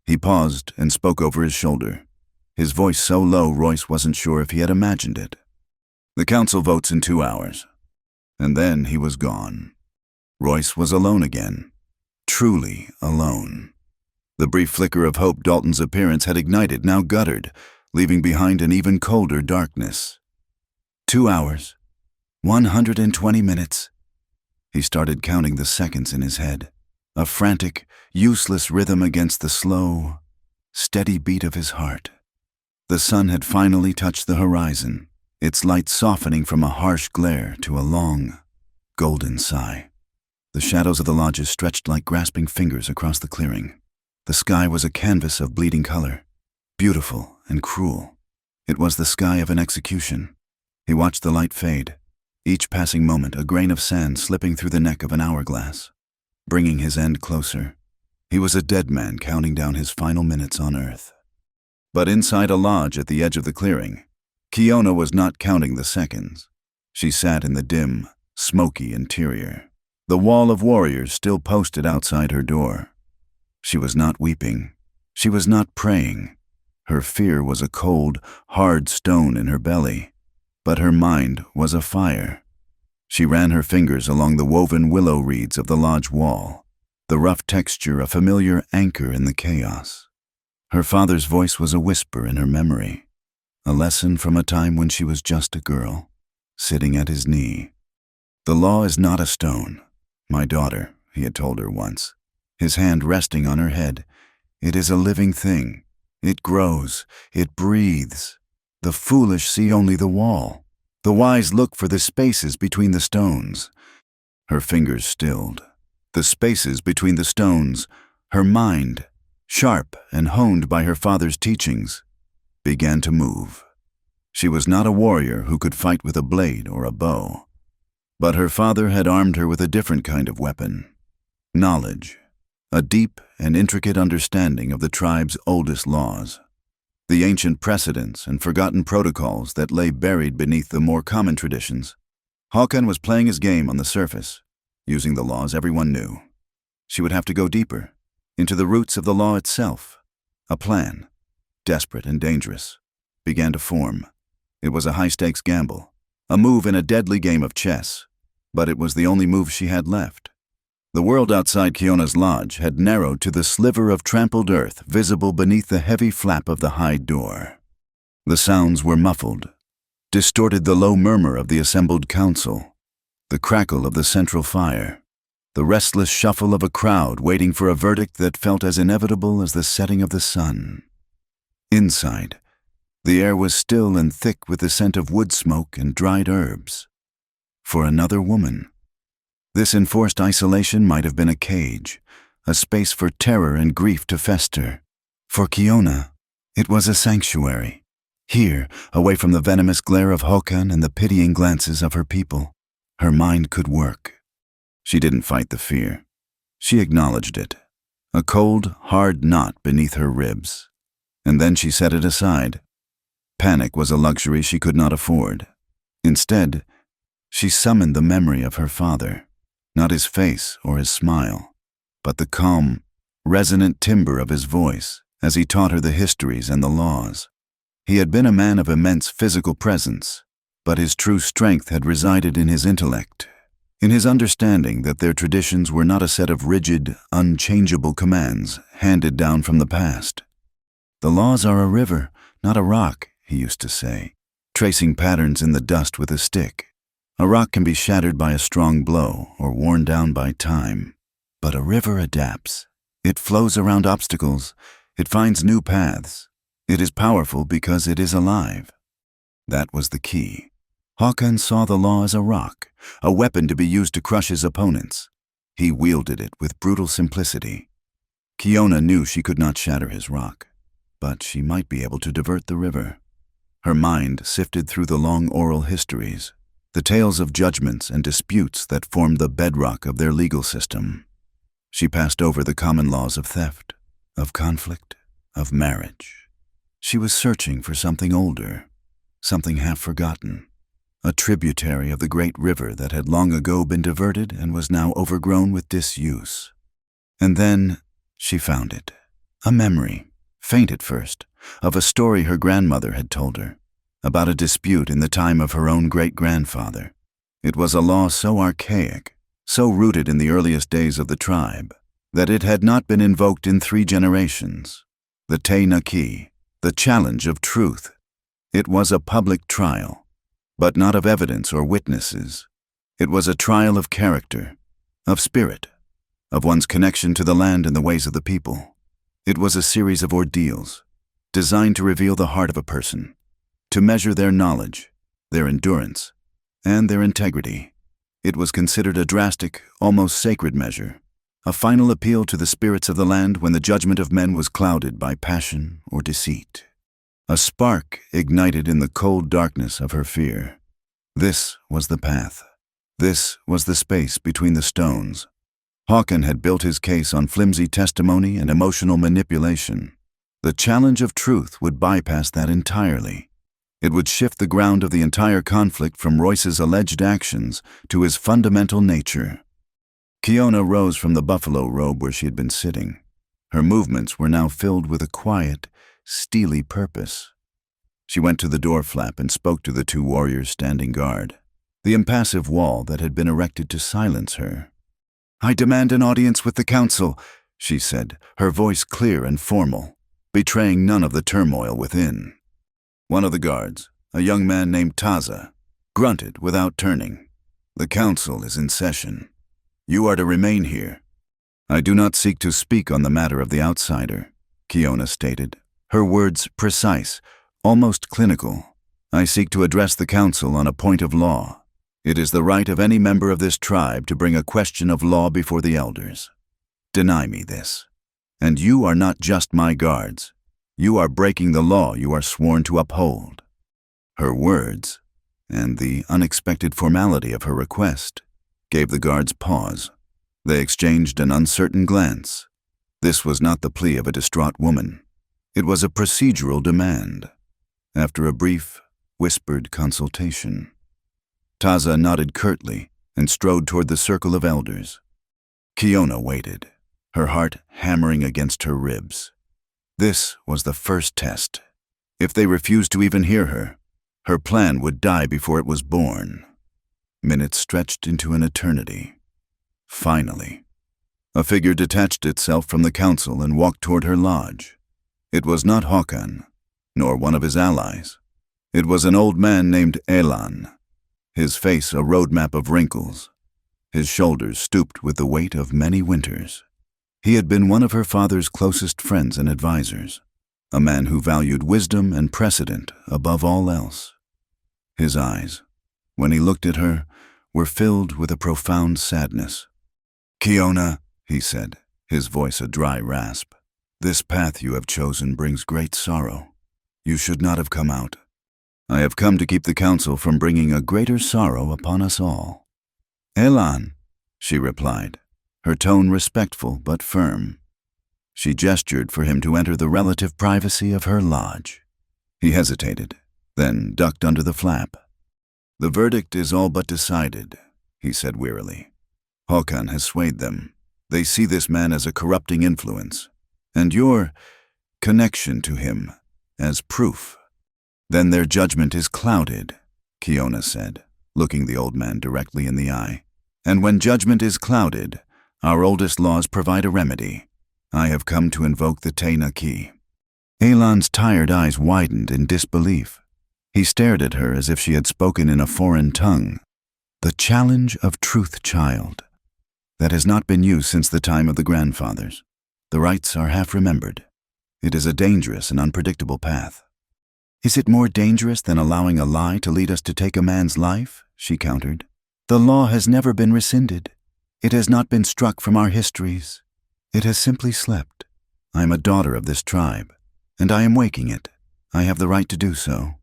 he paused and spoke over his shoulder, his voice so low Royce wasn't sure if he had imagined it. "The council votes in 2 hours." And then he was gone. Royce was alone again, truly alone. The brief flicker of hope Dalton's appearance had ignited now guttered, leaving behind an even colder darkness. 2 hours, 120 minutes. He started counting the seconds in his head, a frantic, useless rhythm against the slow, steady beat of his heart. The sun had finally touched the horizon, its light softening from a harsh glare to a long, golden sigh. The shadows of the lodges stretched like grasping fingers across the clearing. The sky was a canvas of bleeding color, beautiful and cruel. It was the sky of an execution. He watched the light fade, each passing moment a grain of sand slipping through the neck of an hourglass, bringing his end closer. He was a dead man counting down his final minutes on Earth. But inside a lodge at the edge of the clearing, Kiona was not counting the seconds. She sat in the dim, smoky interior, the wall of warriors still posted outside her door. She was not weeping. She was not praying. Her fear was a cold, hard stone in her belly, but her mind was afire. She ran her fingers along the woven willow reeds of the lodge wall, the rough texture a familiar anchor in the chaos. Her father's voice was a whisper in her memory, a lesson from a time when she was just a girl, sitting at his knee. "The law is not a stone, my daughter," he had told her once, his hand resting on her head. "It is a living thing. It grows, it breathes. The foolish see only the wall. The wise look for the spaces between the stones." Her fingers stilled. The spaces between the stones, her mind, sharp and honed by her father's teachings, began to move. She was not a warrior who could fight with a blade or a bow, but her father had armed her with a different kind of weapon: knowledge, a deep and intricate understanding of the tribe's oldest laws, the ancient precedents and forgotten protocols that lay buried beneath the more common traditions. Håkan was playing his game on the surface, using the laws everyone knew. She would have to go deeper, into the roots of the law itself. A plan, desperate and dangerous, began to form. It was a high-stakes gamble, a move in a deadly game of chess, but it was the only move she had left. The world outside Kiona's lodge had narrowed to the sliver of trampled earth visible beneath the heavy flap of the hide door. The sounds were muffled, distorted the low murmur of the assembled council, the crackle of the central fire, the restless shuffle of a crowd waiting for a verdict that felt as inevitable as the setting of the sun. Inside, the air was still and thick with the scent of wood smoke and dried herbs. For another woman, this enforced isolation might have been a cage, a space for terror and grief to fester. For Kiona, it was a sanctuary. Here, away from the venomous glare of Håkan and the pitying glances of her people, her mind could work. She didn't fight the fear. She acknowledged it, a cold, hard knot beneath her ribs. And then she set it aside. Panic was a luxury she could not afford. Instead, she summoned the memory of her father. Not his face or his smile, but the calm, resonant timbre of his voice as he taught her the histories and the laws. He had been a man of immense physical presence, but his true strength had resided in his intellect, in his understanding that their traditions were not a set of rigid, unchangeable commands handed down from the past. "The laws are a river, not a rock," he used to say, tracing patterns in the dust with a stick. A rock can be shattered by a strong blow or worn down by time, but a river adapts. It flows around obstacles. It finds new paths. It is powerful because it is alive. That was the key. Håkan saw the law as a rock, a weapon to be used to crush his opponents. He wielded it with brutal simplicity. Kiona knew she could not shatter his rock, but she might be able to divert the river. Her mind sifted through the long oral histories, the tales of judgments and disputes that formed the bedrock of their legal system. She passed over the common laws of theft, of conflict, of marriage. She was searching for something older, something half-forgotten, a tributary of the great river that had long ago been diverted and was now overgrown with disuse. And then she found it, a memory, faint at first, of a story her grandmother had told her, about a dispute in the time of her own great-grandfather. It was a law so archaic, so rooted in the earliest days of the tribe, that it had not been invoked in 3 generations. The Te Naki, the challenge of truth. It was a public trial, but not of evidence or witnesses. It was a trial of character, of spirit, of one's connection to the land and the ways of the people. It was a series of ordeals, designed to reveal the heart of a person, to measure their knowledge, their endurance, and their integrity. It was considered a drastic, almost sacred measure, a final appeal to the spirits of the land when the judgment of men was clouded by passion or deceit. A spark ignited in the cold darkness of her fear. This was the path. This was the space between the stones. Håkan had built his case on flimsy testimony and emotional manipulation. The challenge of truth would bypass that entirely. It would shift the ground of the entire conflict from Royce's alleged actions to his fundamental nature. Kiona rose from the buffalo robe where she had been sitting. Her movements were now filled with a quiet, steely purpose. She went to the door flap and spoke to the 2 warriors standing guard, the impassive wall that had been erected to silence her. "I demand an audience with the council," she said, her voice clear and formal, betraying none of the turmoil within. One of the guards, a young man named Taza, grunted without turning. "The council is in session. You are to remain here." "I do not seek to speak on the matter of the outsider," Kiona stated, her words precise, almost clinical. "I seek to address the council on a point of law. It is the right of any member of this tribe to bring a question of law before the elders. Deny me this, and you are not just my guards. You are breaking the law you are sworn to uphold." Her words, and the unexpected formality of her request, gave the guards pause. They exchanged an uncertain glance. This was not the plea of a distraught woman. It was a procedural demand. After a brief, whispered consultation, Taza nodded curtly and strode toward the circle of elders. Kiona waited, her heart hammering against her ribs. This was the first test. If they refused to even hear her, her plan would die before it was born. Minutes stretched into an eternity. Finally, a figure detached itself from the council and walked toward her lodge. It was not Håkan, nor one of his allies. It was an old man named Elan, his face a roadmap of wrinkles, his shoulders stooped with the weight of many winters. He had been one of her father's closest friends and advisors, a man who valued wisdom and precedent above all else. His eyes, when he looked at her, were filled with a profound sadness. "Kiona," he said, his voice a dry rasp, "this path you have chosen brings great sorrow. You should not have come out. I have come to keep the council from bringing a greater sorrow upon us all." "Elan," she replied, her tone respectful but firm. She gestured for him to enter the relative privacy of her lodge. He hesitated, then ducked under the flap. "The verdict is all but decided," he said wearily. "Håkan has swayed them. They see this man as a corrupting influence, and your connection to him as proof. Then their judgment is clouded," Kiona said, looking the old man directly in the eye. "And when judgment is clouded, our oldest laws provide a remedy. I have come to invoke the Te Naki." Elan's tired eyes widened in disbelief. He stared at her as if she had spoken in a foreign tongue. "The challenge of truth, child. That has not been used since the time of the grandfathers. The rites are half remembered. It is a dangerous and unpredictable path." "Is it more dangerous than allowing a lie to lead us to take a man's life?" she countered. "The law has never been rescinded. It has not been struck from our histories. It has simply slept. I am a daughter of this tribe, and I am waking it. I have the right to do so."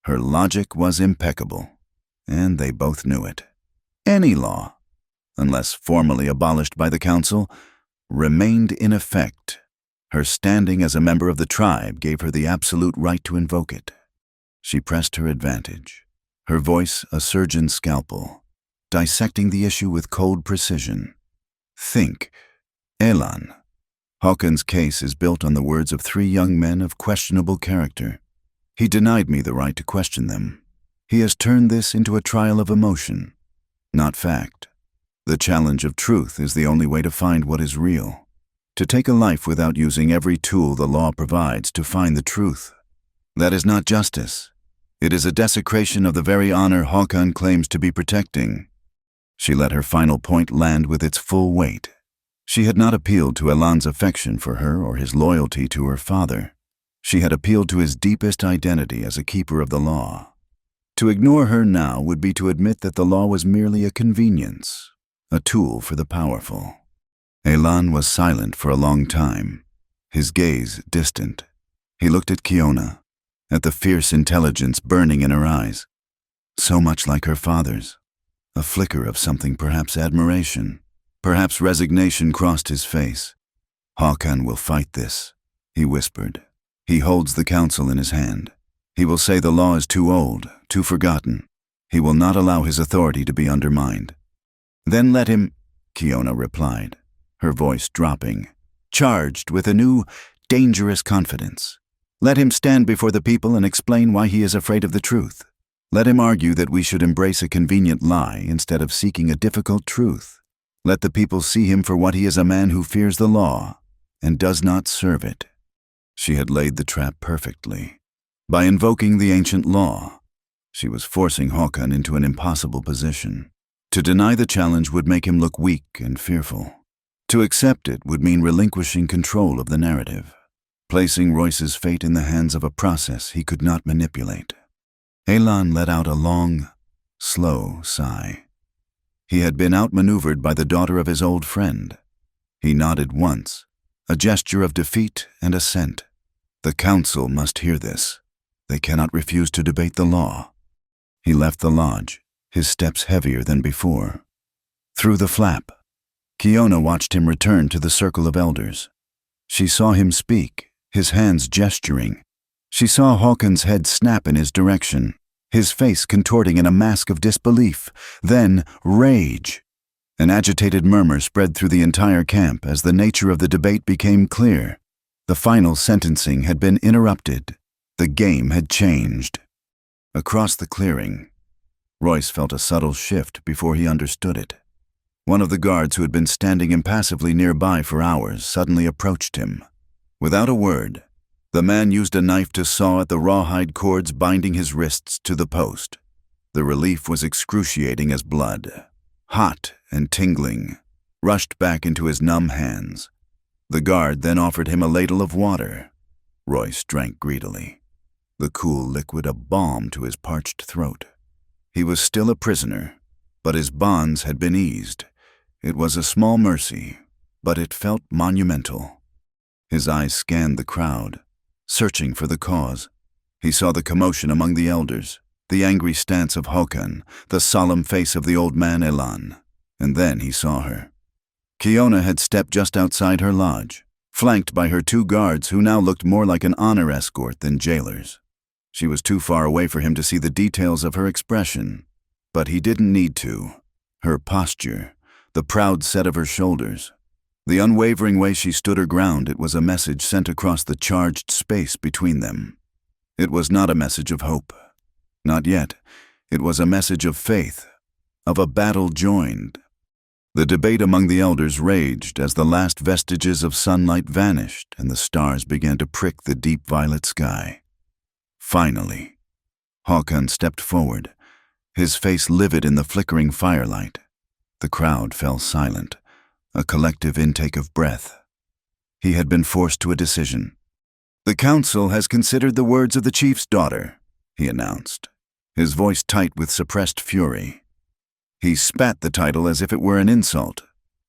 Her logic was impeccable, and they both knew it. Any law, unless formally abolished by the council, remained in effect. Her standing as a member of the tribe gave her the absolute right to invoke it. She pressed her advantage, her voice a surgeon's scalpel, dissecting the issue with cold precision. "Think, Elan. Håkan's case is built on the words of 3 young men of questionable character. He denied me the right to question them. He has turned this into a trial of emotion, not fact. The challenge of truth is the only way to find what is real. To take a life without using every tool the law provides to find the truth. That is not justice. It is a desecration of the very honor Håkon claims to be protecting. She let her final point land with its full weight. She had not appealed to Elan's affection for her or his loyalty to her father. She had appealed to his deepest identity as a keeper of the law. To ignore her now would be to admit that the law was merely a convenience, a tool for the powerful. Elan was silent for a long time, his gaze distant. He looked at Kiona, at the fierce intelligence burning in her eyes, so much like her father's. A flicker of something, perhaps admiration, perhaps resignation, crossed his face. Håkon will fight this, he whispered. He holds the council in his hand. He will say the law is too old, too forgotten. He will not allow his authority to be undermined. Then let him, Kiona replied, her voice dropping, charged with a new, dangerous confidence. Let him stand before the people and explain why he is afraid of the truth. Let him argue that we should embrace a convenient lie instead of seeking a difficult truth. Let the people see him for what he is, a man who fears the law and does not serve it. She had laid the trap perfectly. By invoking the ancient law, she was forcing Håkon into an impossible position. To deny the challenge would make him look weak and fearful. To accept it would mean relinquishing control of the narrative, placing Royce's fate in the hands of a process he could not manipulate. Elan let out a long, slow sigh. He had been outmaneuvered by the daughter of his old friend. He nodded once, a gesture of defeat and assent. The council must hear this. They cannot refuse to debate the law. He left the lodge, his steps heavier than before. Through the flap, Kiona watched him return to the circle of elders. She saw him speak, his hands gesturing. She saw Håkon's head snap in his direction, his face contorting in a mask of disbelief, then rage. An agitated murmur spread through the entire camp as the nature of the debate became clear. The final sentencing had been interrupted. The game had changed. Across the clearing, Royce felt a subtle shift before he understood it. One of the guards who had been standing impassively nearby for hours suddenly approached him. Without a word, the man used a knife to saw at the rawhide cords binding his wrists to the post. The relief was excruciating as blood, hot and tingling, rushed back into his numb hands. The guard then offered him a ladle of water. Royce drank greedily, the cool liquid a balm to his parched throat. He was still a prisoner, but his bonds had been eased. It was a small mercy, but it felt monumental. His eyes scanned the crowd, searching for the cause. He saw the commotion among the elders, the angry stance of Håkon, the solemn face of the old man Elan. And then he saw her. Kiona had stepped just outside her lodge, flanked by her two guards who now looked more like an honor escort than jailers. She was too far away for him to see the details of her expression, but he didn't need to. Her posture, the proud set of her shoulders, the unwavering way she stood her ground, it was a message sent across the charged space between them. It was not a message of hope. Not yet. It was a message of faith, of a battle joined. The debate among the elders raged as the last vestiges of sunlight vanished and the stars began to prick the deep violet sky. Finally, Håkon stepped forward, his face livid in the flickering firelight. The crowd fell silent, a collective intake of breath. He had been forced to a decision. "The council has considered the words of the chief's daughter," he announced, his voice tight with suppressed fury. He spat the title as if it were an insult.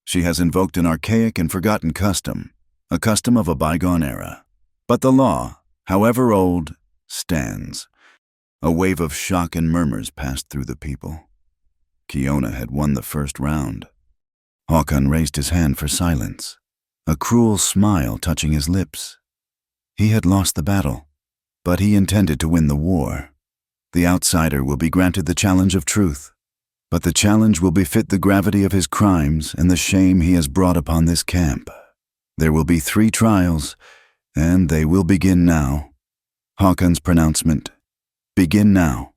"She has invoked an archaic and forgotten custom, a custom of a bygone era. But the law, however old, stands." A wave of shock and murmurs passed through the people. Kiona had won the first round. Håkon raised his hand for silence, a cruel smile touching his lips. He had lost the battle, but he intended to win the war. The outsider will be granted the challenge of truth, but the challenge will befit the gravity of his crimes and the shame he has brought upon this camp. There will be 3 trials, and they will begin now. Håkon's pronouncement, "Begin now,"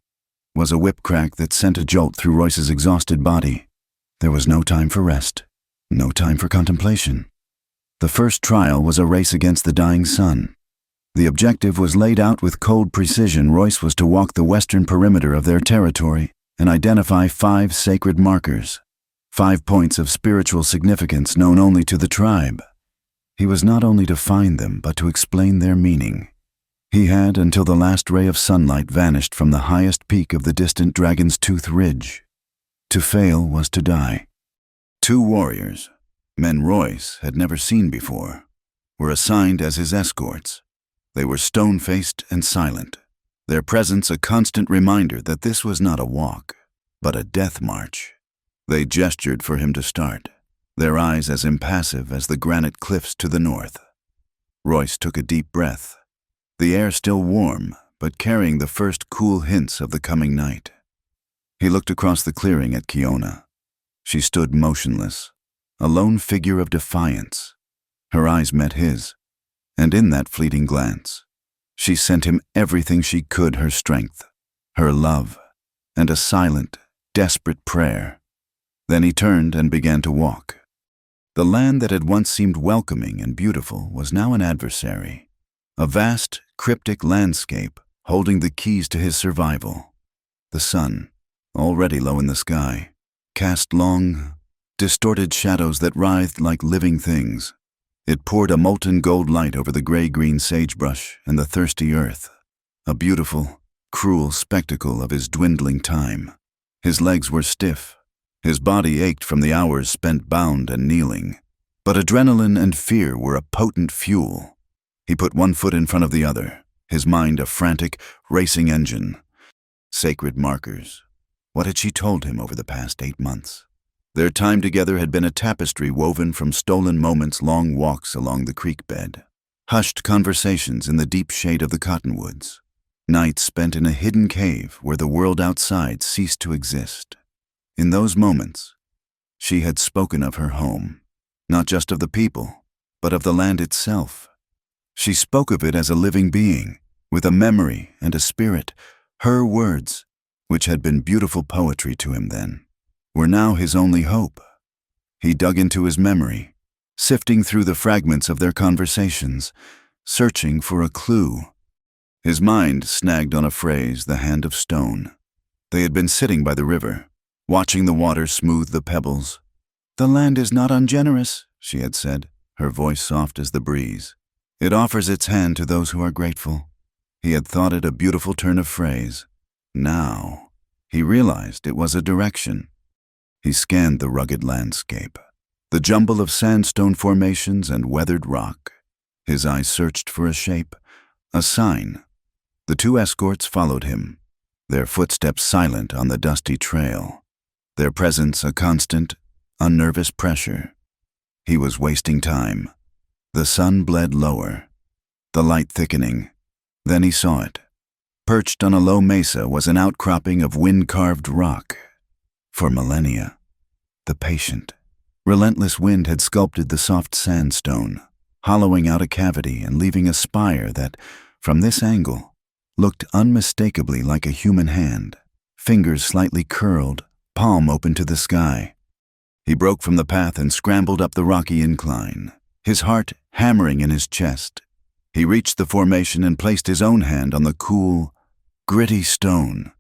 was a whip crack that sent a jolt through Royce's exhausted body. There was no time for rest, no time for contemplation. The first trial was a race against the dying sun. The objective was laid out with cold precision. Royce was to walk the western perimeter of their territory and identify 5 sacred markers, 5 points of spiritual significance known only to the tribe. He was not only to find them, but to explain their meaning. He had until the last ray of sunlight vanished from the highest peak of the distant Dragon's Tooth Ridge. To fail was to die. 2 warriors, men Royce had never seen before, were assigned as his escorts. They were stone-faced and silent, their presence a constant reminder that this was not a walk, but a death march. They gestured for him to start, their eyes as impassive as the granite cliffs to the north. Royce took a deep breath, the air still warm, but carrying the first cool hints of the coming night. He looked across the clearing at Kiona. She stood motionless, a lone figure of defiance. Her eyes met his, and in that fleeting glance, she sent him everything she could, her strength, her love, and a silent, desperate prayer. Then he turned and began to walk. The land that had once seemed welcoming and beautiful was now an adversary, a vast, cryptic landscape holding the keys to his survival. The sun, already low in the sky, cast long, distorted shadows that writhed like living things. It poured a molten gold light over the gray-green sagebrush and the thirsty earth, a beautiful, cruel spectacle of his dwindling time. His legs were stiff, his body ached from the hours spent bound and kneeling, but adrenaline and fear were a potent fuel. He put one foot in front of the other, his mind a frantic, racing engine. Sacred markers. What had she told him over the past 8 months? Their time together had been a tapestry woven from stolen moments, long walks along the creek bed, hushed conversations in the deep shade of the cottonwoods, nights spent in a hidden cave where the world outside ceased to exist. In those moments, she had spoken of her home, not just of the people, but of the land itself. She spoke of it as a living being, with a memory and a spirit. Her words, which had been beautiful poetry to him then, were now his only hope. He dug into his memory, sifting through the fragments of their conversations, searching for a clue. His mind snagged on a phrase, the hand of stone. They had been sitting by the river, watching the water smooth the pebbles. "The land is not ungenerous," she had said, her voice soft as the breeze. "It offers its hand to those who are grateful." He had thought it a beautiful turn of phrase. Now, he realized it was a direction. He scanned the rugged landscape, the jumble of sandstone formations and weathered rock. His eyes searched for a shape, a sign. The 2 escorts followed him, their footsteps silent on the dusty trail, their presence a constant, unnervous pressure. He was wasting time. The sun bled lower, the light thickening. Then he saw it. Perched on a low mesa was an outcropping of wind-carved rock. For millennia, the patient, relentless wind had sculpted the soft sandstone, hollowing out a cavity and leaving a spire that, from this angle, looked unmistakably like a human hand, fingers slightly curled, palm open to the sky. He broke from the path and scrambled up the rocky incline, his heart hammering in his chest. He reached the formation and placed his own hand on the cool, gritty stone.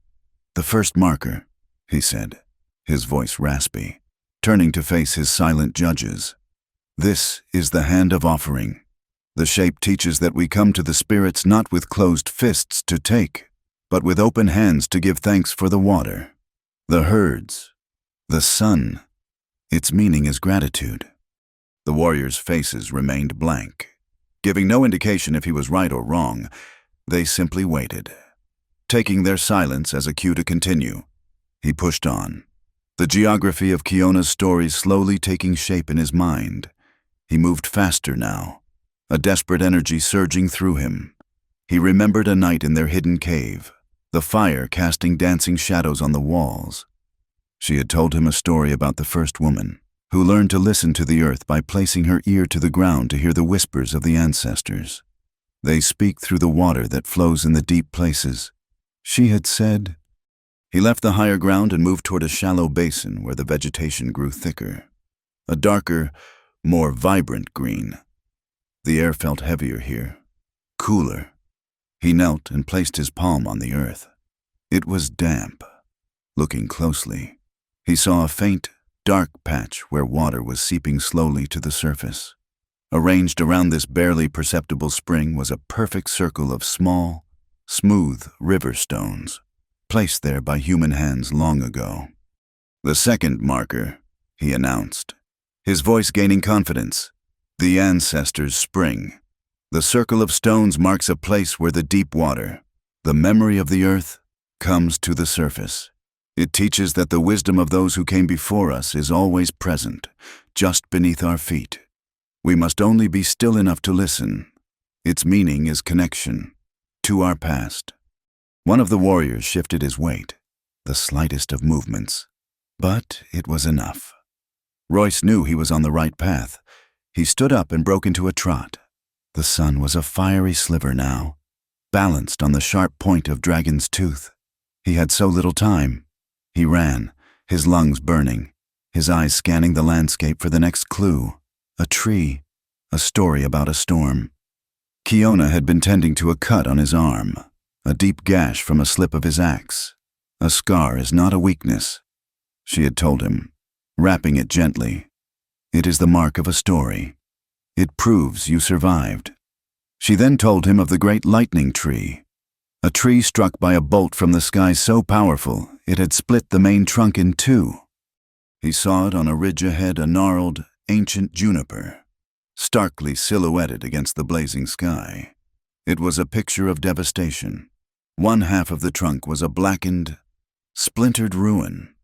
"The first marker," he said, his voice raspy, turning to face his silent judges. "This is the hand of offering. The shape teaches that we come to the spirits not with closed fists to take, but with open hands to give thanks for the water, the herds, the sun. Its meaning is gratitude." The warriors' faces remained blank, giving no indication if he was right or wrong. They simply waited, taking their silence as a cue to continue. He pushed on, the geography of Kiona's stories slowly taking shape in his mind. He moved faster now, a desperate energy surging through him. He remembered a night in their hidden cave, the fire casting dancing shadows on the walls. She had told him a story about the first woman, who learned to listen to the earth by placing her ear to the ground to hear the whispers of the ancestors. They speak through the water that flows in the deep places. She had said, He left the higher ground and moved toward a shallow basin where the vegetation grew thicker. A darker, more vibrant green. The air felt heavier here, cooler. He knelt and placed his palm on the earth. It was damp. Looking closely, he saw a faint, dark patch where water was seeping slowly to the surface. Arranged around this barely perceptible spring was a perfect circle of small, smooth river stones, placed there by human hands long ago. "The second marker," he announced, his voice gaining confidence. "The ancestors' spring. The circle of stones marks a place where the deep water, the memory of the earth, comes to the surface. It teaches that the wisdom of those who came before us is always present, just beneath our feet. We must only be still enough to listen. Its meaning is connection to our past." One of the warriors shifted his weight, the slightest of movements, but it was enough. Royce knew he was on the right path. He stood up and broke into a trot. The sun was a fiery sliver now, balanced on the sharp point of Dragon's Tooth. He had so little time. He ran, his lungs burning, his eyes scanning the landscape for the next clue. A tree, a story about a storm. Kiona had been tending to a cut on his arm, a deep gash from a slip of his axe. "A scar is not a weakness," she had told him, wrapping it gently. "It is the mark of a story. It proves you survived." She then told him of the great lightning tree, a tree struck by a bolt from the sky so powerful it had split the main trunk in two. He saw it on a ridge ahead, a gnarled, ancient juniper, starkly silhouetted against the blazing sky. It was a picture of devastation. One half of the trunk was a blackened, splintered ruin,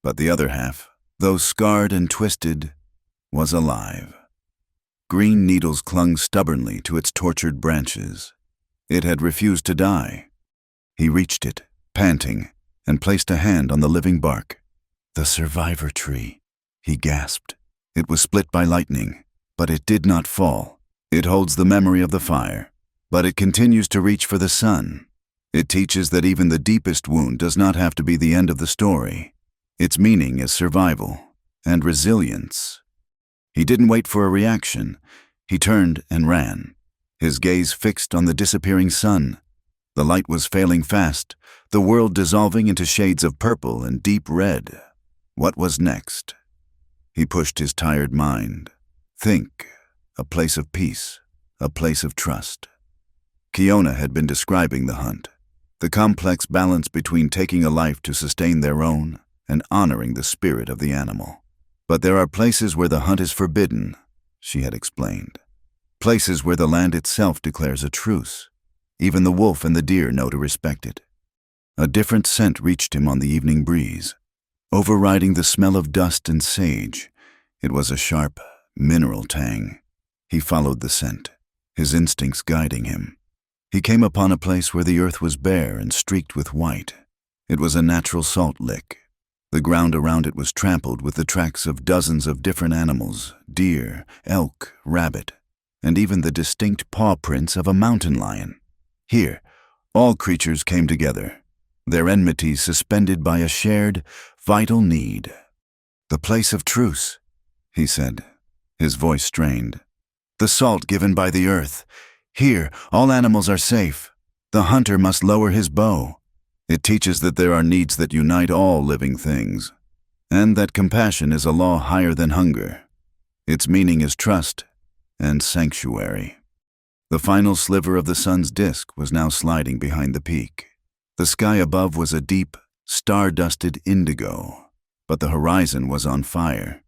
but the other half, though scarred and twisted, was alive. Green needles clung stubbornly to its tortured branches. It had refused to die. He reached it, panting, and placed a hand on the living bark. "The survivor tree," he gasped. "It was split by lightning, but it did not fall. It holds the memory of the fire, but it continues to reach for the sun. It teaches that even the deepest wound does not have to be the end of the story. Its meaning is survival and resilience." He didn't wait for a reaction. He turned and ran, his gaze fixed on the disappearing sun. The light was failing fast, the world dissolving into shades of purple and deep red. What was next? He pushed his tired mind. Think. A place of peace, a place of trust. Kiona had been describing the hunt, the complex balance between taking a life to sustain their own and honoring the spirit of the animal. "But there are places where the hunt is forbidden," she had explained. "Places where the land itself declares a truce. Even the wolf and the deer know to respect it." A different scent reached him on the evening breeze, overriding the smell of dust and sage. It was a sharp, mineral tang. He followed the scent, his instincts guiding him. He came upon a place where the earth was bare and streaked with white. It was a natural salt lick. The ground around it was trampled with the tracks of dozens of different animals, deer, elk, rabbit, and even the distinct paw prints of a mountain lion. Here, all creatures came together, their enmities suspended by a shared, vital need. "The place of truce," he said, his voice strained. "The salt given by the earth. Here, all animals are safe. The hunter must lower his bow. It teaches that there are needs that unite all living things, and that compassion is a law higher than hunger. Its meaning is trust and sanctuary." The final sliver of the sun's disk was now sliding behind the peak. The sky above was a deep, star-dusted indigo, but the horizon was on fire.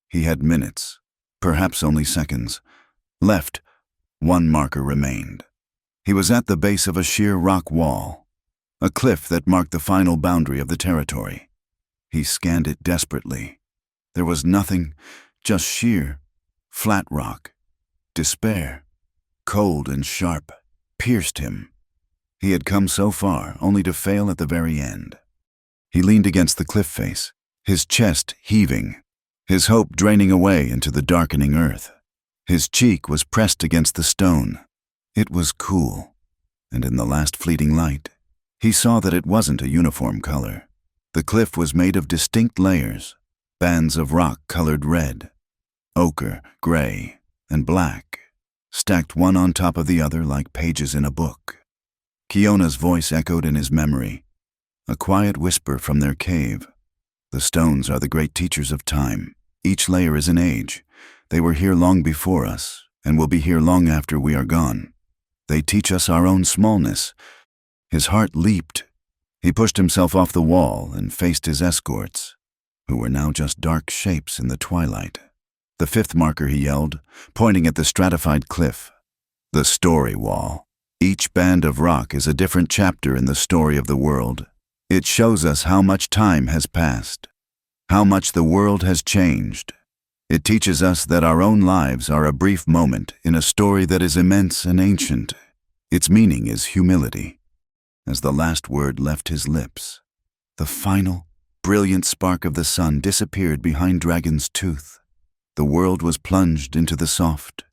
He had minutes, perhaps only seconds, left. One marker remained. He was at the base of a sheer rock wall, a cliff that marked the final boundary of the territory. He scanned it desperately. There was nothing, just sheer, flat rock. Despair, cold and sharp, pierced him. He had come so far, only to fail at the very end. He leaned against the cliff face, his chest heaving, his hope draining away into the darkening earth. His cheek was pressed against the stone. It was cool, and in the last fleeting light, he saw that it wasn't a uniform color. The cliff was made of distinct layers, bands of rock colored red, ochre, gray, and black, stacked one on top of the other like pages in a book. Kiona's voice echoed in his memory, a quiet whisper from their cave. The stones are the great teachers of time. Each layer is an age. They were here long before us, and will be here long after we are gone. They teach us our own smallness. His heart leaped. He pushed himself off the wall and faced his escorts, who were now just dark shapes in the twilight. The fifth marker, he yelled, pointing at the stratified cliff. The story wall. Each band of rock is a different chapter in the story of the world. It shows us how much time has passed, how much the world has changed. It teaches us that our own lives are a brief moment in a story that is immense and ancient. Its meaning is humility. As the last word left his lips, the final, brilliant spark of the sun disappeared behind Dragon's Tooth. The world was plunged into the soft,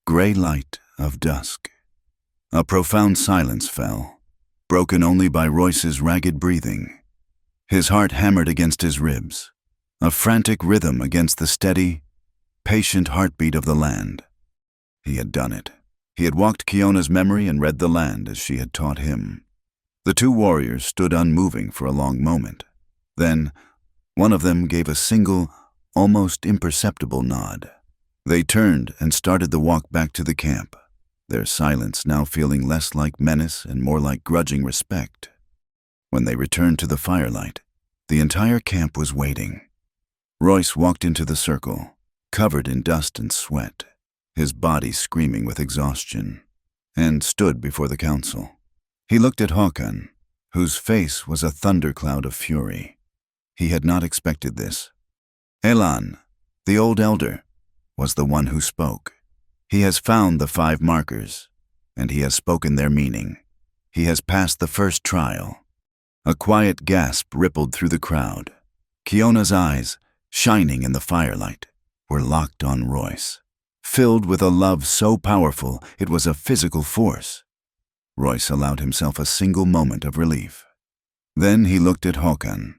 gray light of dusk. A profound silence fell, broken only by Royce's ragged breathing. His heart hammered against his ribs, a frantic rhythm against the steady, patient heartbeat of the land. He had done it. He had walked Kiona's memory and read the land as she had taught him. The two warriors stood unmoving for a long moment. Then, one of them gave a single, almost imperceptible nod. They turned and started the walk back to the camp, their silence now feeling less like menace and more like grudging respect. When they returned to the firelight, the entire camp was waiting. Royce walked into the circle, covered in dust and sweat, his body screaming with exhaustion, and stood before the council. He looked at Håkon, whose face was a thundercloud of fury. He had not expected this. Elan, the old elder, was the one who spoke. He has found the 5 markers, and he has spoken their meaning. He has passed the first trial. A quiet gasp rippled through the crowd. Kiona's eyes, shining in the firelight, were locked on Royce, filled with a love so powerful it was a physical force. Royce allowed himself a single moment of relief. Then he looked at Håkon.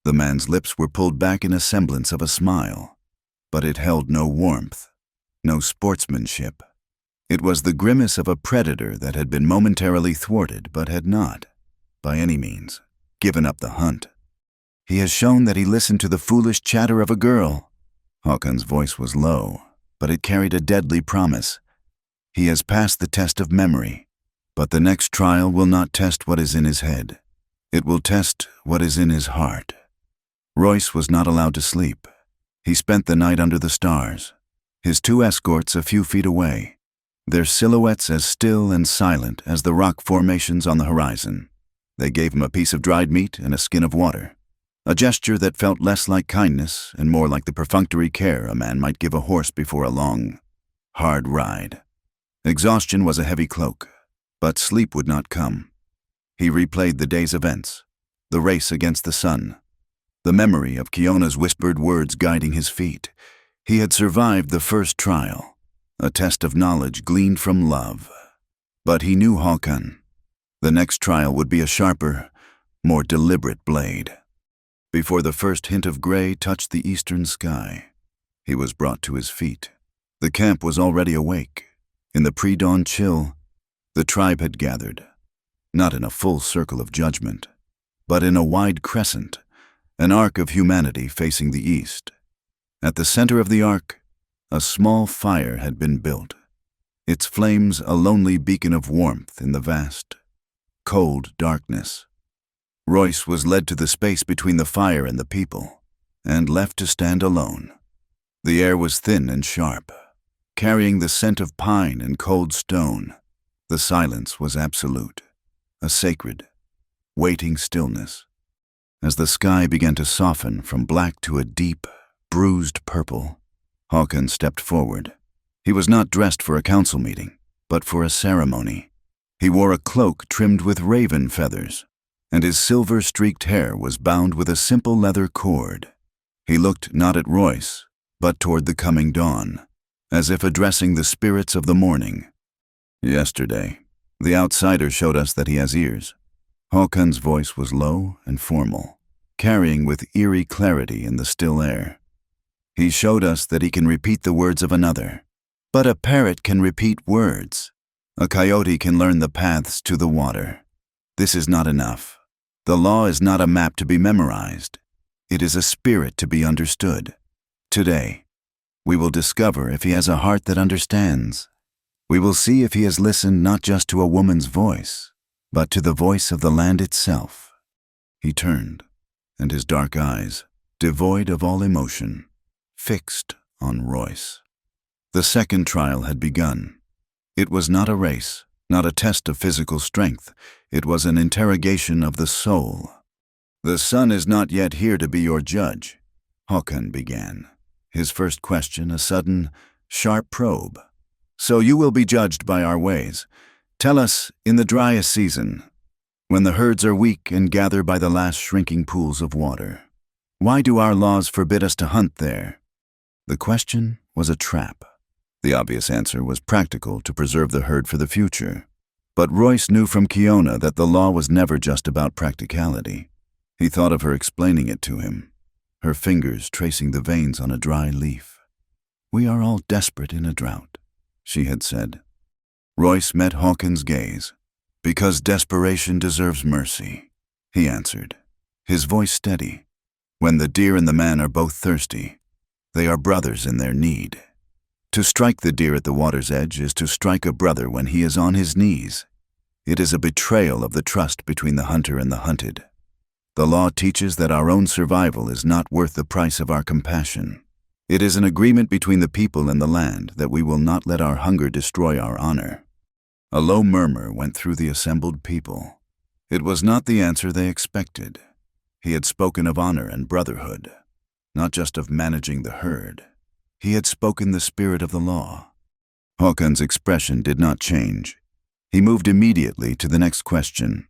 The man's lips were pulled back in a semblance of a smile, but it held no warmth, no sportsmanship. It was the grimace of a predator that had been momentarily thwarted but had not, by any means, given up the hunt. He has shown that he listened to the foolish chatter of a girl. Håkon's voice was low, but it carried a deadly promise. He has passed the test of memory. But the next trial will not test what is in his head. It will test what is in his heart. Royce was not allowed to sleep. He spent the night under the stars, his 2 escorts a few feet away, their silhouettes as still and silent as the rock formations on the horizon. They gave him a piece of dried meat and a skin of water, a gesture that felt less like kindness and more like the perfunctory care a man might give a horse before a long, hard ride. Exhaustion was a heavy cloak, but sleep would not come. He replayed the day's events, the race against the sun, the memory of Kiona's whispered words guiding his feet. He had survived the first trial, a test of knowledge gleaned from love. But he knew Håkon. The next trial would be a sharper, more deliberate blade. Before the first hint of gray touched the eastern sky, he was brought to his feet. The camp was already awake. In the pre-dawn chill, the tribe had gathered, not in a full circle of judgment, but in a wide crescent, an arc of humanity facing the east. At the center of the arc, a small fire had been built, its flames a lonely beacon of warmth in the vast, cold darkness. Royce was led to the space between the fire and the people, and left to stand alone. The air was thin and sharp, carrying the scent of pine and cold stone. The silence was absolute, a sacred, waiting stillness. As the sky began to soften from black to a deep, bruised purple, Håkon stepped forward. He was not dressed for a council meeting, but for a ceremony. He wore a cloak trimmed with raven feathers, and his silver-streaked hair was bound with a simple leather cord. He looked not at Royce, but toward the coming dawn, as if addressing the spirits of the morning. Yesterday, the outsider showed us that he has ears. Håkon's voice was low and formal, carrying with eerie clarity in the still air. He showed us that he can repeat the words of another. But a parrot can repeat words. A coyote can learn the paths to the water. This is not enough. The law is not a map to be memorized. It is a spirit to be understood. Today, we will discover if he has a heart that understands. We will see if he has listened not just to a woman's voice, but to the voice of the land itself. He turned, and his dark eyes, devoid of all emotion, fixed on Royce. The second trial had begun. It was not a race, not a test of physical strength. It was an interrogation of the soul. "The sun is not yet here to be your judge," Håkon began. His first question a sudden, sharp probe. "So you will be judged by our ways. Tell us, in the driest season, when the herds are weak and gather by the last shrinking pools of water, why do our laws forbid us to hunt there?" The question was a trap. The obvious answer was practical, to preserve the herd for the future. But Royce knew from Kiona that the law was never just about practicality. He thought of her explaining it to him, her fingers tracing the veins on a dry leaf. "We are all desperate in a drought," she had said. Royce met Håkon's gaze. "Because desperation deserves mercy," he answered, his voice steady. "When the deer and the man are both thirsty, they are brothers in their need. To strike the deer at the water's edge is to strike a brother when he is on his knees. It is a betrayal of the trust between the hunter and the hunted. The law teaches that our own survival is not worth the price of our compassion. It is an agreement between the people and the land that we will not let our hunger destroy our honor." A low murmur went through the assembled people. It was not the answer they expected. He had spoken of honor and brotherhood, not just of managing the herd. He had spoken the spirit of the law. Håkon's expression did not change. He moved immediately to the next question,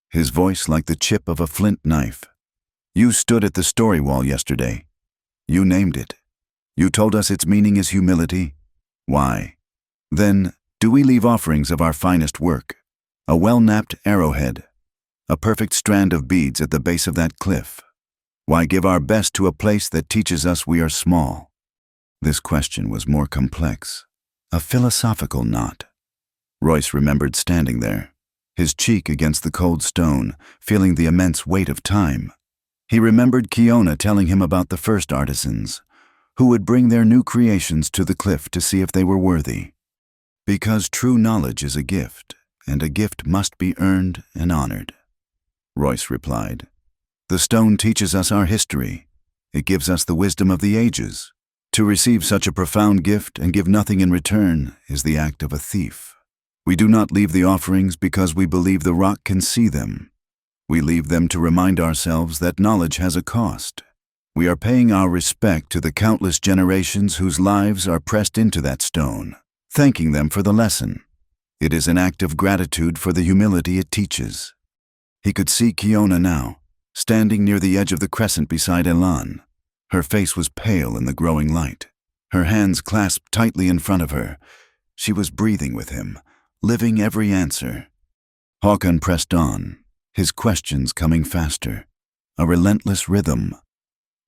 his voice like the chip of a flint knife. "You stood at the story wall yesterday. You named it. You told us its meaning is humility. Why? Then, do we leave offerings of our finest work, a well-knapped arrowhead, a perfect strand of beads at the base of that cliff? Why give our best to a place that teaches us we are small?" This question was more complex, a philosophical knot. Royce remembered standing there, his cheek against the cold stone, feeling the immense weight of time. He remembered Kiona telling him about the first artisans, who would bring their new creations to the cliff to see if they were worthy. Because true knowledge is a gift, and a gift must be earned and honored. Royce replied, "The stone teaches us our history. It gives us the wisdom of the ages. To receive such a profound gift and give nothing in return is the act of a thief. We do not leave the offerings because we believe the rock can see them. We leave them to remind ourselves that knowledge has a cost. We are paying our respect to the countless generations whose lives are pressed into that stone, thanking them for the lesson. It is an act of gratitude for the humility it teaches." He could see Kiona now, standing near the edge of the crescent beside Elan. Her face was pale in the growing light, her hands clasped tightly in front of her. She was breathing with him, living every answer. Håkon pressed on, his questions coming faster, a relentless rhythm.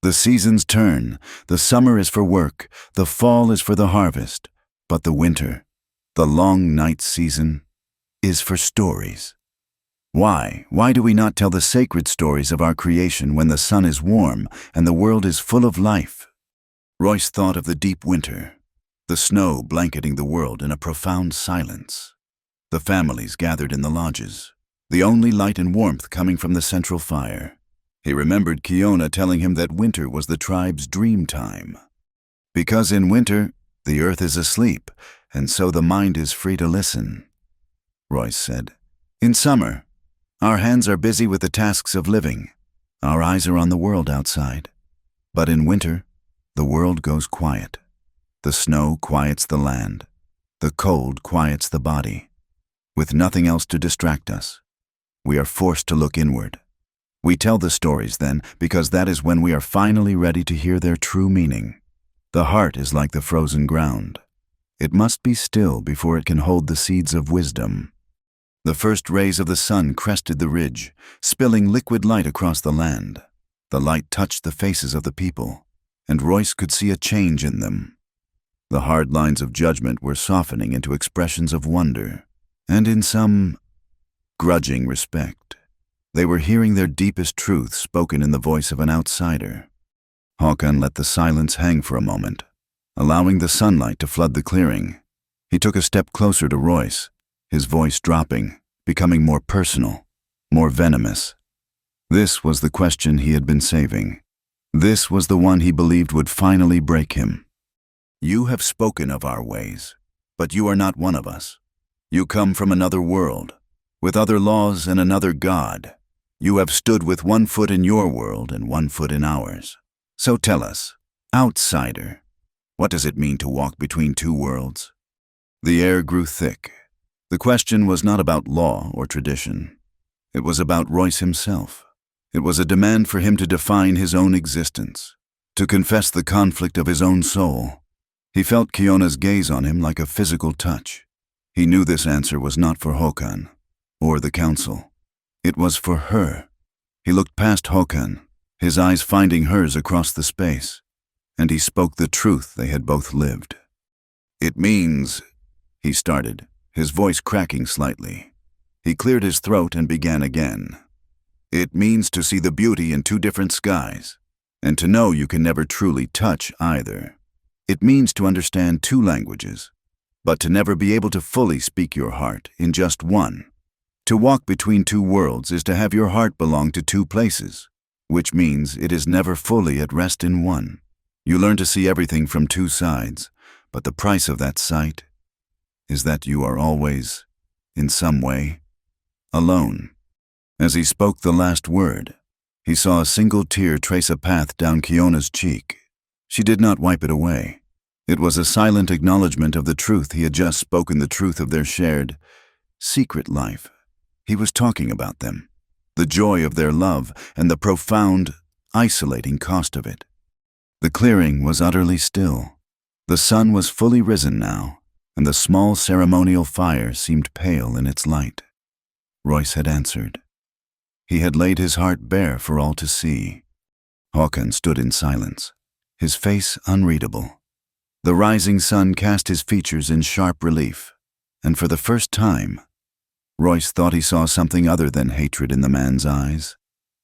"The seasons turn. The summer is for work, the fall is for the harvest, but the winter, the long night season, is for stories. Why do we not tell the sacred stories of our creation when the sun is warm and the world is full of life?" Royce thought of the deep winter, the snow blanketing the world in a profound silence, the families gathered in the lodges, the only light and warmth coming from the central fire. He remembered Kiona telling him that winter was the tribe's dream time. "Because in winter, the earth is asleep, and so the mind is free to listen," Royce said. "In summer, our hands are busy with the tasks of living. Our eyes are on the world outside. But in winter, the world goes quiet. The snow quiets the land. The cold quiets the body. With nothing else to distract us, we are forced to look inward. We tell the stories then because that is when we are finally ready to hear their true meaning. The heart is like the frozen ground. It must be still before it can hold the seeds of wisdom." The first rays of the sun crested the ridge, spilling liquid light across the land. The light touched the faces of the people, and Royce could see a change in them. The hard lines of judgment were softening into expressions of wonder, and in some grudging respect. They were hearing their deepest truths spoken in the voice of an outsider. Håkan let the silence hang for a moment, allowing the sunlight to flood the clearing. He took a step closer to Royce, his voice dropping, becoming more personal, more venomous. This was the question he had been saving. This was the one he believed would finally break him. You have spoken of our ways, but you are not one of us. You come from another world, with other laws and another God. You have stood with one foot in your world and one foot in ours. So tell us, outsider, what does it mean to walk between two worlds? The air grew thick. The question was not about law or tradition. It was about Royce himself. It was a demand for him to define his own existence, to confess the conflict of his own soul. He felt Kiona's gaze on him like a physical touch. He knew this answer was not for Håkan or the council. It was for her. He looked past Håkan, his eyes finding hers across the space, and he spoke the truth they had both lived. It means, he started, his voice cracking slightly. He cleared his throat and began again. It means to see the beauty in two different skies, and to know you can never truly touch either. It means to understand two languages, but to never be able to fully speak your heart in just one. To walk between two worlds is to have your heart belong to two places, which means it is never fully at rest in one. You learn to see everything from two sides, but the price of that sight is that you are always, in some way, alone. As he spoke the last word, he saw a single tear trace a path down Kiona's cheek. She did not wipe it away. It was a silent acknowledgement of the truth he had just spoken, the truth of their shared, secret life. He was talking about them, the joy of their love, and the profound, isolating cost of it. The clearing was utterly still. The sun was fully risen now, and the small ceremonial fire seemed pale in its light. Royce had answered. He had laid his heart bare for all to see. Håkan stood in silence, his face unreadable. The rising sun cast his features in sharp relief, and for the first time, Royce thought he saw something other than hatred in the man's eyes.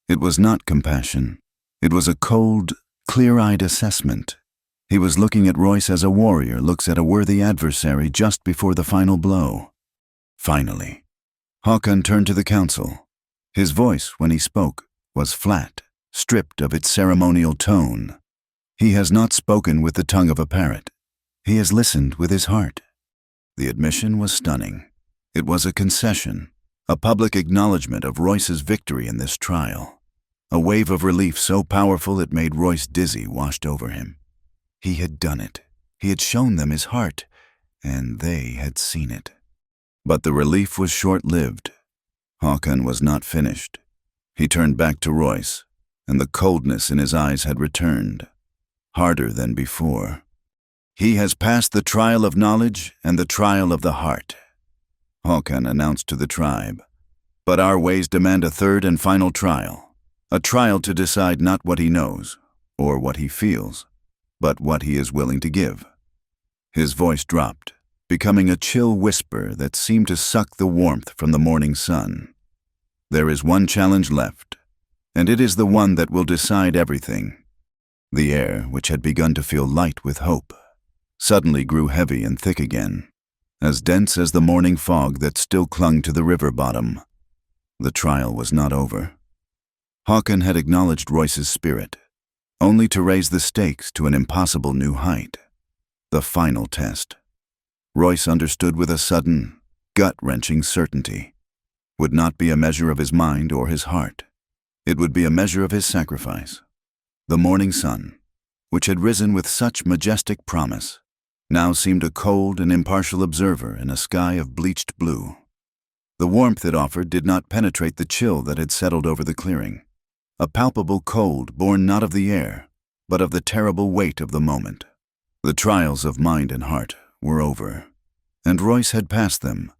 It was not compassion. It was a cold, clear-eyed assessment. He was looking at Royce as a warrior looks at a worthy adversary just before the final blow. Finally, Håkan turned to the council. His voice, when he spoke, was flat, stripped of its ceremonial tone. He has not spoken with the tongue of a parrot. He has listened with his heart. The admission was stunning. It was a concession, a public acknowledgement of Royce's victory in this trial. A wave of relief so powerful it made Royce dizzy washed over him. He had done it. He had shown them his heart, and they had seen it. But the relief was short-lived. Håkan was not finished. He turned back to Royce, and the coldness in his eyes had returned, harder than before. He has passed the trial of knowledge and the trial of the heart, Håkan announced to the tribe. But our ways demand a third and final trial, a trial to decide not what he knows or what he feels, but what he is willing to give. His voice dropped, becoming a chill whisper that seemed to suck the warmth from the morning sun. There is one challenge left, and it is the one that will decide everything. The air, which had begun to feel light with hope, suddenly grew heavy and thick again, as dense as the morning fog that still clung to the river bottom. The trial was not over. Håkan had acknowledged Royce's spirit, only to raise the stakes to an impossible new height. The final test. Royce understood with a sudden, gut-wrenching certainty. Would not be a measure of his mind or his heart. It would be a measure of his sacrifice. The morning sun, which had risen with such majestic promise, now seemed a cold and impartial observer in a sky of bleached blue. The warmth it offered did not penetrate the chill that had settled over the clearing, a palpable cold born not of the air, but of the terrible weight of the moment. The trials of mind and heart were over, and Royce had passed them,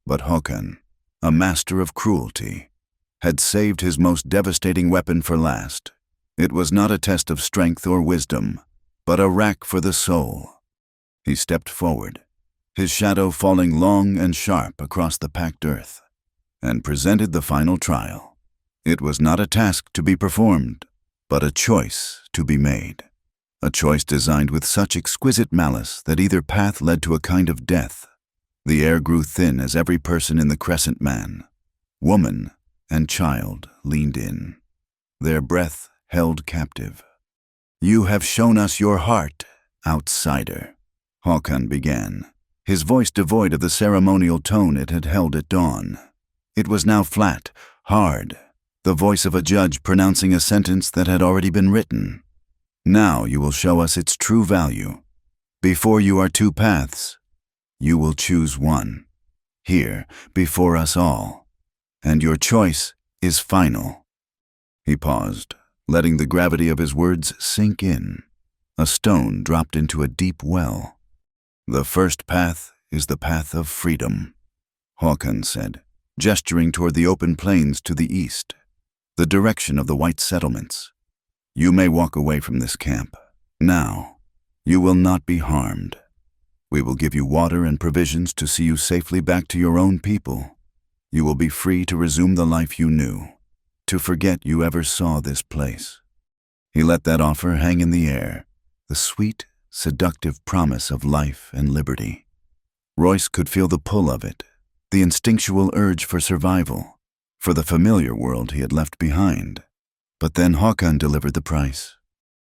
but Håkan, a master of cruelty, had saved his most devastating weapon for last, It was not a test of strength or wisdom, but a rack for the soul. He stepped forward, his shadow falling long and sharp across the packed earth, and presented the final trial. It was not a task to be performed, but a choice to be made. A choice designed with such exquisite malice that either path led to a kind of death. The air grew thin as every person in the crescent man, woman, and child leaned in, their breath held captive. "You have shown us your heart, outsider," Håkan began, his voice devoid of the ceremonial tone it had held at dawn. It was now flat, hard, the voice of a judge pronouncing a sentence that had already been written. "Now you will show us its true value. Before you are two paths. You will choose one, here, before us all, and your choice is final." He paused, letting the gravity of his words sink in. A stone dropped into a deep well. "The first path is the path of freedom," Håkan said, gesturing toward the open plains to the east, the direction of the white settlements. "You may walk away from this camp. Now, you will not be harmed. We will give you water and provisions to see you safely back to your own people. You will be free to resume the life you knew, to forget you ever saw this place." He let that offer hang in the air, the sweet, seductive promise of life and liberty. Royce could feel the pull of it, the instinctual urge for survival, for the familiar world he had left behind. But then Håkan delivered the price.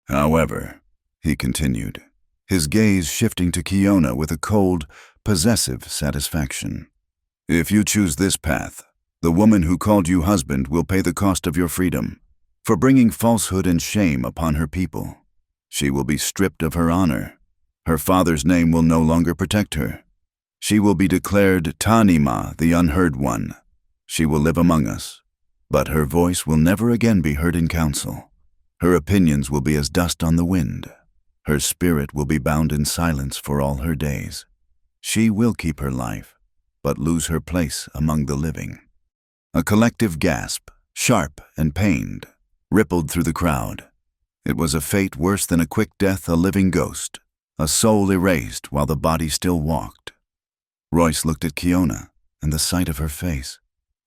"However," he continued, his gaze shifting to Kiona with a cold, possessive satisfaction, "if you choose this path, the woman who called you husband will pay the cost of your freedom, for bringing falsehood and shame upon her people. She will be stripped of her honor. Her father's name will no longer protect her. She will be declared Tanima, the unheard one. She will live among us, but her voice will never again be heard in council. Her opinions will be as dust on the wind. Her spirit will be bound in silence for all her days. She will keep her life, but lose her place among the living." A collective gasp, sharp and pained, rippled through the crowd. It was a fate worse than a quick death, a living ghost, a soul erased while the body still walked. Royce looked at Kiona, and the sight of her face,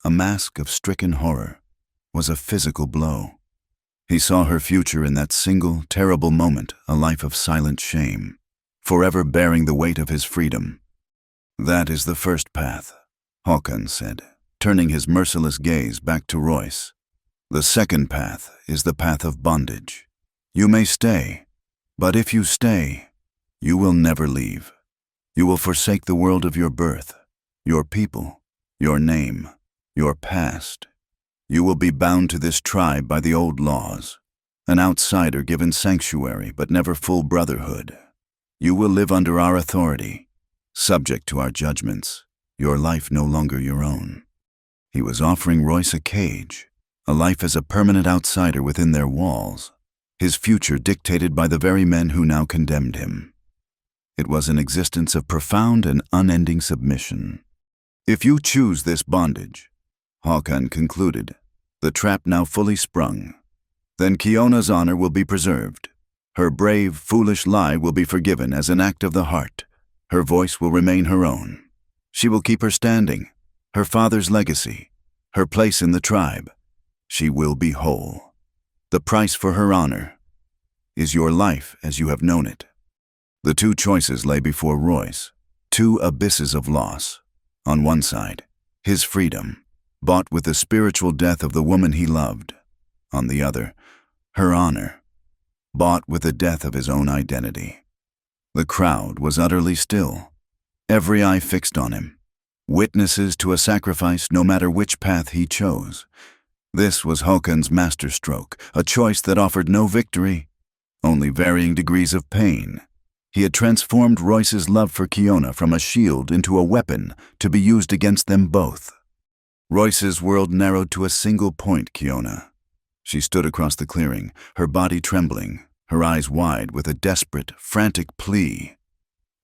a mask of stricken horror, was a physical blow. He saw her future in that single, terrible moment, a life of silent shame, forever bearing the weight of his freedom. "That is the first path," Håkan said, turning his merciless gaze back to Royce. "The second path is the path of bondage. You may stay, but if you stay, you will never leave. You will forsake the world of your birth, your people, your name, your past. You will be bound to this tribe by the old laws, an outsider given sanctuary but never full brotherhood. You will live under our authority, subject to our judgments, your life no longer your own." He was offering Royce a cage, a life as a permanent outsider within their walls, his future dictated by the very men who now condemned him. It was an existence of profound and unending submission. "If you choose this bondage," Håkan concluded, the trap now fully sprung, "then Kiona's honor will be preserved. Her brave, foolish lie will be forgiven as an act of the heart. Her voice will remain her own. She will keep her standing, her father's legacy, her place in the tribe. She will be whole. The price for her honor is your life as you have known it." The two choices lay before Royce, two abysses of loss. On one side, his freedom, bought with the spiritual death of the woman he loved. On the other, her honor, bought with the death of his own identity. The crowd was utterly still, every eye fixed on him, witnesses to a sacrifice no matter which path he chose. This was Håkan's masterstroke, a choice that offered no victory, only varying degrees of pain. He had transformed Royce's love for Kiona from a shield into a weapon to be used against them both. Royce's world narrowed to a single point, Kiona. She stood across the clearing, her body trembling, her eyes wide with a desperate, frantic plea.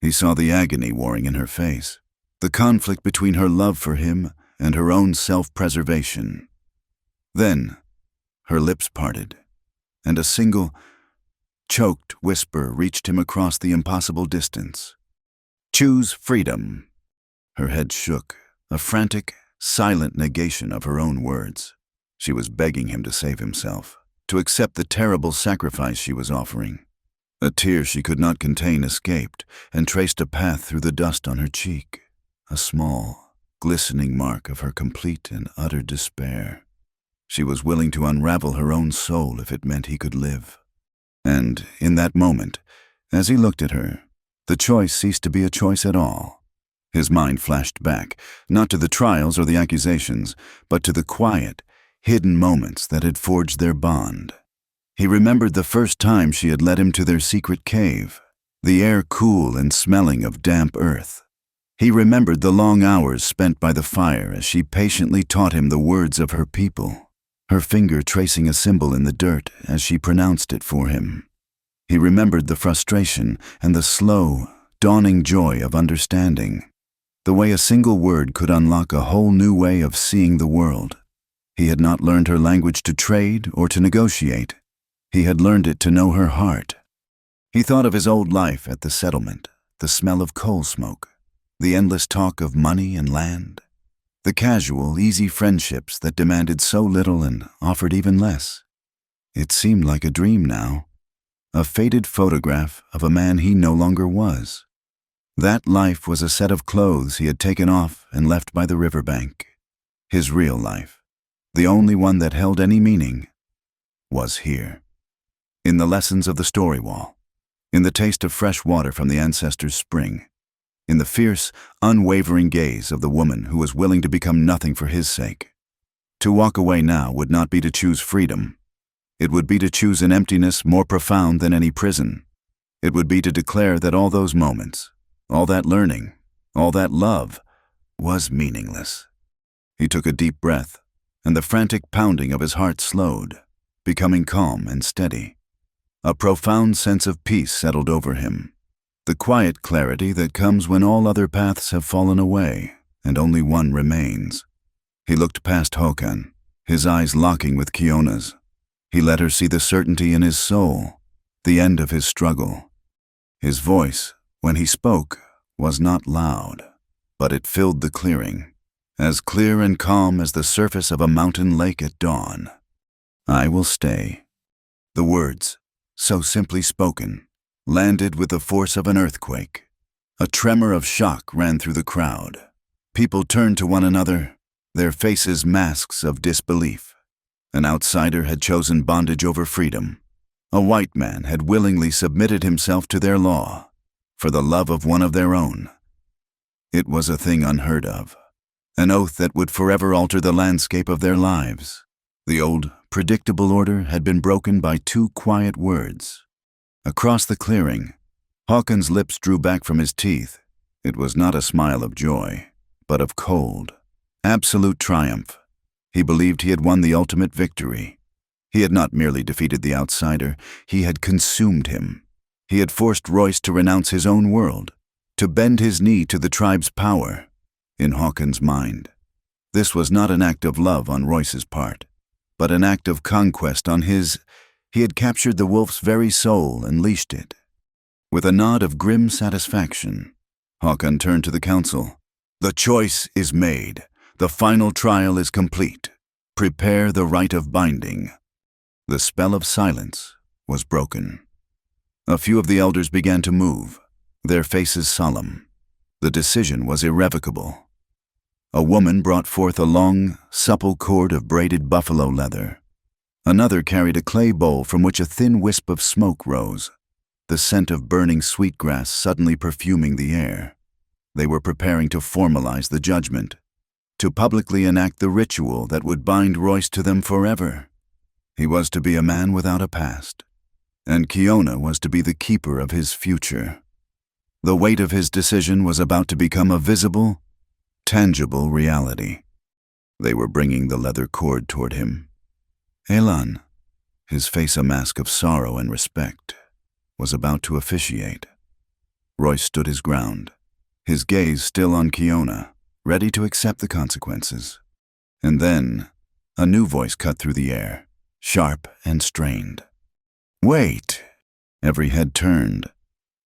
He saw the agony warring in her face, the conflict between her love for him and her own self-preservation. Then, her lips parted, and a single, choked whisper reached him across the impossible distance. "Choose freedom." Her head shook, a frantic, silent negation of her own words. She was begging him to save himself, to accept the terrible sacrifice she was offering. A tear she could not contain escaped and traced a path through the dust on her cheek, a small, glistening mark of her complete and utter despair. She was willing to unravel her own soul if it meant he could live. And in that moment, as he looked at her, the choice ceased to be a choice at all. His mind flashed back, not to the trials or the accusations, but to the quiet, hidden moments that had forged their bond. He remembered the first time she had led him to their secret cave, the air cool and smelling of damp earth. He remembered the long hours spent by the fire as she patiently taught him the words of her people, her finger tracing a symbol in the dirt as she pronounced it for him. He remembered the frustration and the slow, dawning joy of understanding, the way a single word could unlock a whole new way of seeing the world. He had not learned her language to trade or to negotiate. He had learned it to know her heart. He thought of his old life at the settlement, the smell of coal smoke, the endless talk of money and land, the casual, easy friendships that demanded so little and offered even less. It seemed like a dream now, a faded photograph of a man he no longer was. That life was a set of clothes he had taken off and left by the riverbank. His real life, the only one that held any meaning, was here. In the lessons of the story wall, in the taste of fresh water from the ancestors' spring, in the fierce, unwavering gaze of the woman who was willing to become nothing for his sake. To walk away now would not be to choose freedom. It would be to choose an emptiness more profound than any prison. It would be to declare that all those moments, all that learning, all that love, was meaningless. He took a deep breath, and the frantic pounding of his heart slowed, becoming calm and steady. A profound sense of peace settled over him, the quiet clarity that comes when all other paths have fallen away and only one remains. He looked past Håkan, his eyes locking with Kiona's. He let her see the certainty in his soul, the end of his struggle. His voice, when he spoke, was not loud, but it filled the clearing, as clear and calm as the surface of a mountain lake at dawn. "I will stay." The words, so simply spoken, landed with the force of an earthquake. A tremor of shock ran through the crowd. People turned to one another, their faces masks of disbelief. An outsider had chosen bondage over freedom. A white man had willingly submitted himself to their law, for the love of one of their own. It was a thing unheard of, an oath that would forever alter the landscape of their lives. The old, predictable order had been broken by two quiet words. Across the clearing, Håkan's lips drew back from his teeth. It was not a smile of joy, but of cold, absolute triumph. He believed he had won the ultimate victory. He had not merely defeated the outsider, he had consumed him. He had forced Royce to renounce his own world, to bend his knee to the tribe's power. In Håkan's mind, this was not an act of love on Royce's part, but an act of conquest on his. He had captured the wolf's very soul and leashed it. With a nod of grim satisfaction, Håkan turned to the council. "The choice is made. The final trial is complete. Prepare the rite of binding." The spell of silence was broken. A few of the elders began to move, their faces solemn. The decision was irrevocable. A woman brought forth a long, supple cord of braided buffalo leather. Another carried a clay bowl from which a thin wisp of smoke rose, the scent of burning sweetgrass suddenly perfuming the air. They were preparing to formalize the judgment, to publicly enact the ritual that would bind Royce to them forever. He was to be a man without a past, and Kiona was to be the keeper of his future. The weight of his decision was about to become a visible, tangible reality. They were bringing the leather cord toward him. Elan, his face a mask of sorrow and respect, was about to officiate. Royce stood his ground, his gaze still on Kiona, ready to accept the consequences. And then, a new voice cut through the air, sharp and strained. Wait! Every head turned.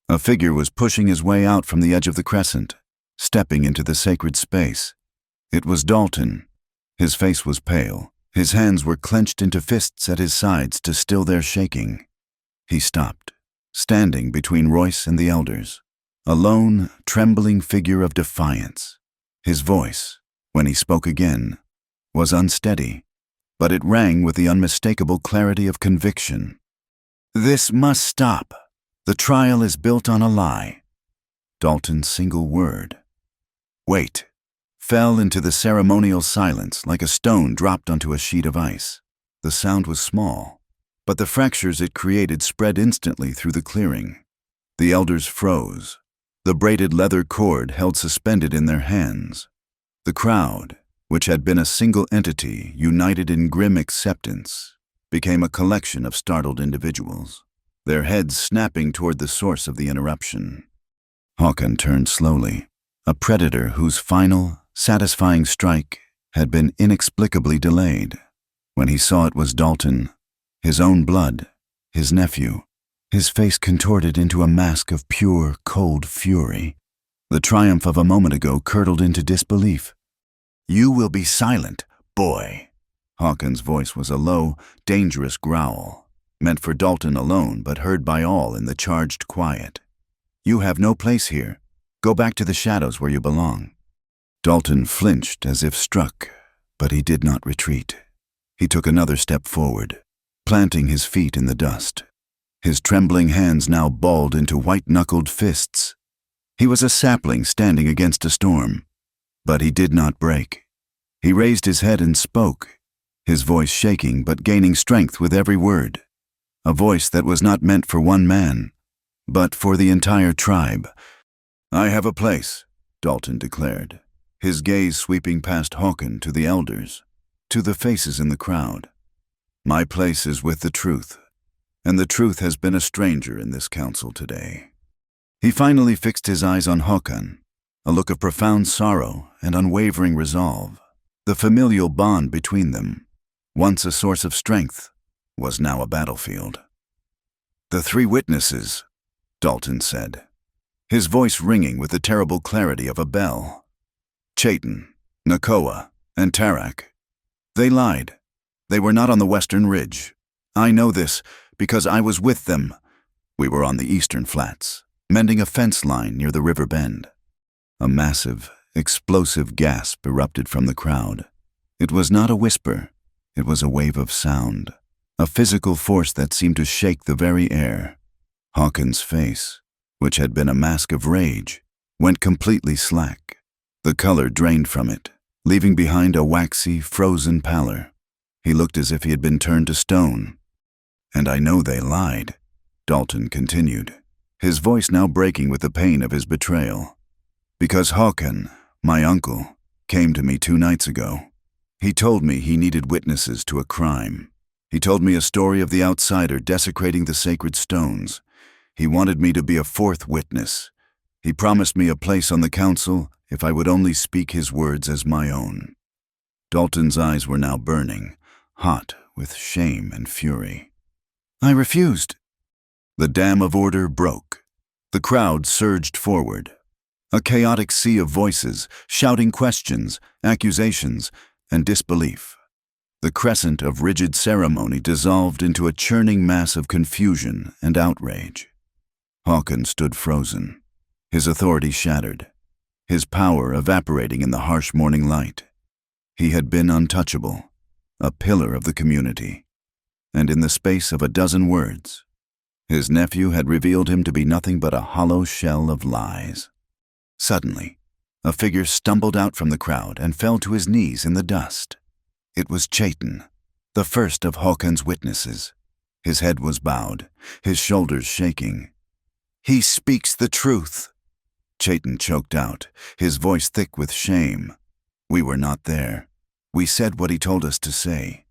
A figure was pushing his way out from the edge of the crescent, stepping into the sacred space. It was Dalton. His face was pale. His hands were clenched into fists at his sides to still their shaking. He stopped, standing between Royce and the elders, a lone, trembling figure of defiance. His voice, when he spoke again, was unsteady, but it rang with the unmistakable clarity of conviction. "This must stop. The trial is built on a lie." Dalton's single word, "Wait," fell into the ceremonial silence like a stone dropped onto a sheet of ice. The sound was small, but the fractures it created spread instantly through the clearing. The elders froze, the braided leather cord held suspended in their hands. The crowd, which had been a single entity united in grim acceptance, became a collection of startled individuals, their heads snapping toward the source of the interruption. Håkon turned slowly, a predator whose final, satisfying strike had been inexplicably delayed. When he saw it was Dalton, his own blood, his nephew, his face contorted into a mask of pure, cold fury. The triumph of a moment ago curdled into disbelief. "You will be silent, boy." Håkon's voice was a low, dangerous growl, meant for Dalton alone but heard by all in the charged quiet. "You have no place here. Go back to the shadows where you belong." Dalton flinched as if struck, but he did not retreat. He took another step forward, planting his feet in the dust. His trembling hands now balled into white-knuckled fists. He was a sapling standing against a storm, but he did not break. He raised his head and spoke, his voice shaking but gaining strength with every word. A voice that was not meant for one man, but for the entire tribe. "I have a place," Dalton declared, his gaze sweeping past Håkon to the elders, to the faces in the crowd. "My place is with the truth, and the truth has been a stranger in this council today." He finally fixed his eyes on Håkon, a look of profound sorrow and unwavering resolve. The familial bond between them, once a source of strength, was now a battlefield. "The three witnesses," Dalton said, his voice ringing with the terrible clarity of a bell. "Chaitin, Nakoa, and Tarak. They lied. They were not on the western ridge. I know this because I was with them. We were on the eastern flats, mending a fence line near the river bend." A massive, explosive gasp erupted from the crowd. It was not a whisper. It was a wave of sound, a physical force that seemed to shake the very air. Håkon's face, which had been a mask of rage, went completely slack. The color drained from it, leaving behind a waxy, frozen pallor. He looked as if he had been turned to stone. "And I know they lied," Dalton continued, his voice now breaking with the pain of his betrayal. "Because Håkon, my uncle, came to me 2 nights ago. He told me he needed witnesses to a crime. He told me a story of the outsider desecrating the sacred stones. He wanted me to be a 4th witness. He promised me a place on the council if I would only speak his words as my own." Dalton's eyes were now burning, hot with shame and fury. "I refused." The dam of order broke. The crowd surged forward. A chaotic sea of voices, shouting questions, accusations, and disbelief. The crescent of rigid ceremony dissolved into a churning mass of confusion and outrage. Håkon stood frozen, his authority shattered, his power evaporating in the harsh morning light. He had been untouchable, a pillar of the community, and in the space of a dozen words, his nephew had revealed him to be nothing but a hollow shell of lies. Suddenly, a figure stumbled out from the crowd and fell to his knees in the dust. It was Chaitin, the first of Håkon's witnesses. His head was bowed, his shoulders shaking. "He speaks the truth," Chaitin choked out, his voice thick with shame. "We were not there. We said what he told us to say."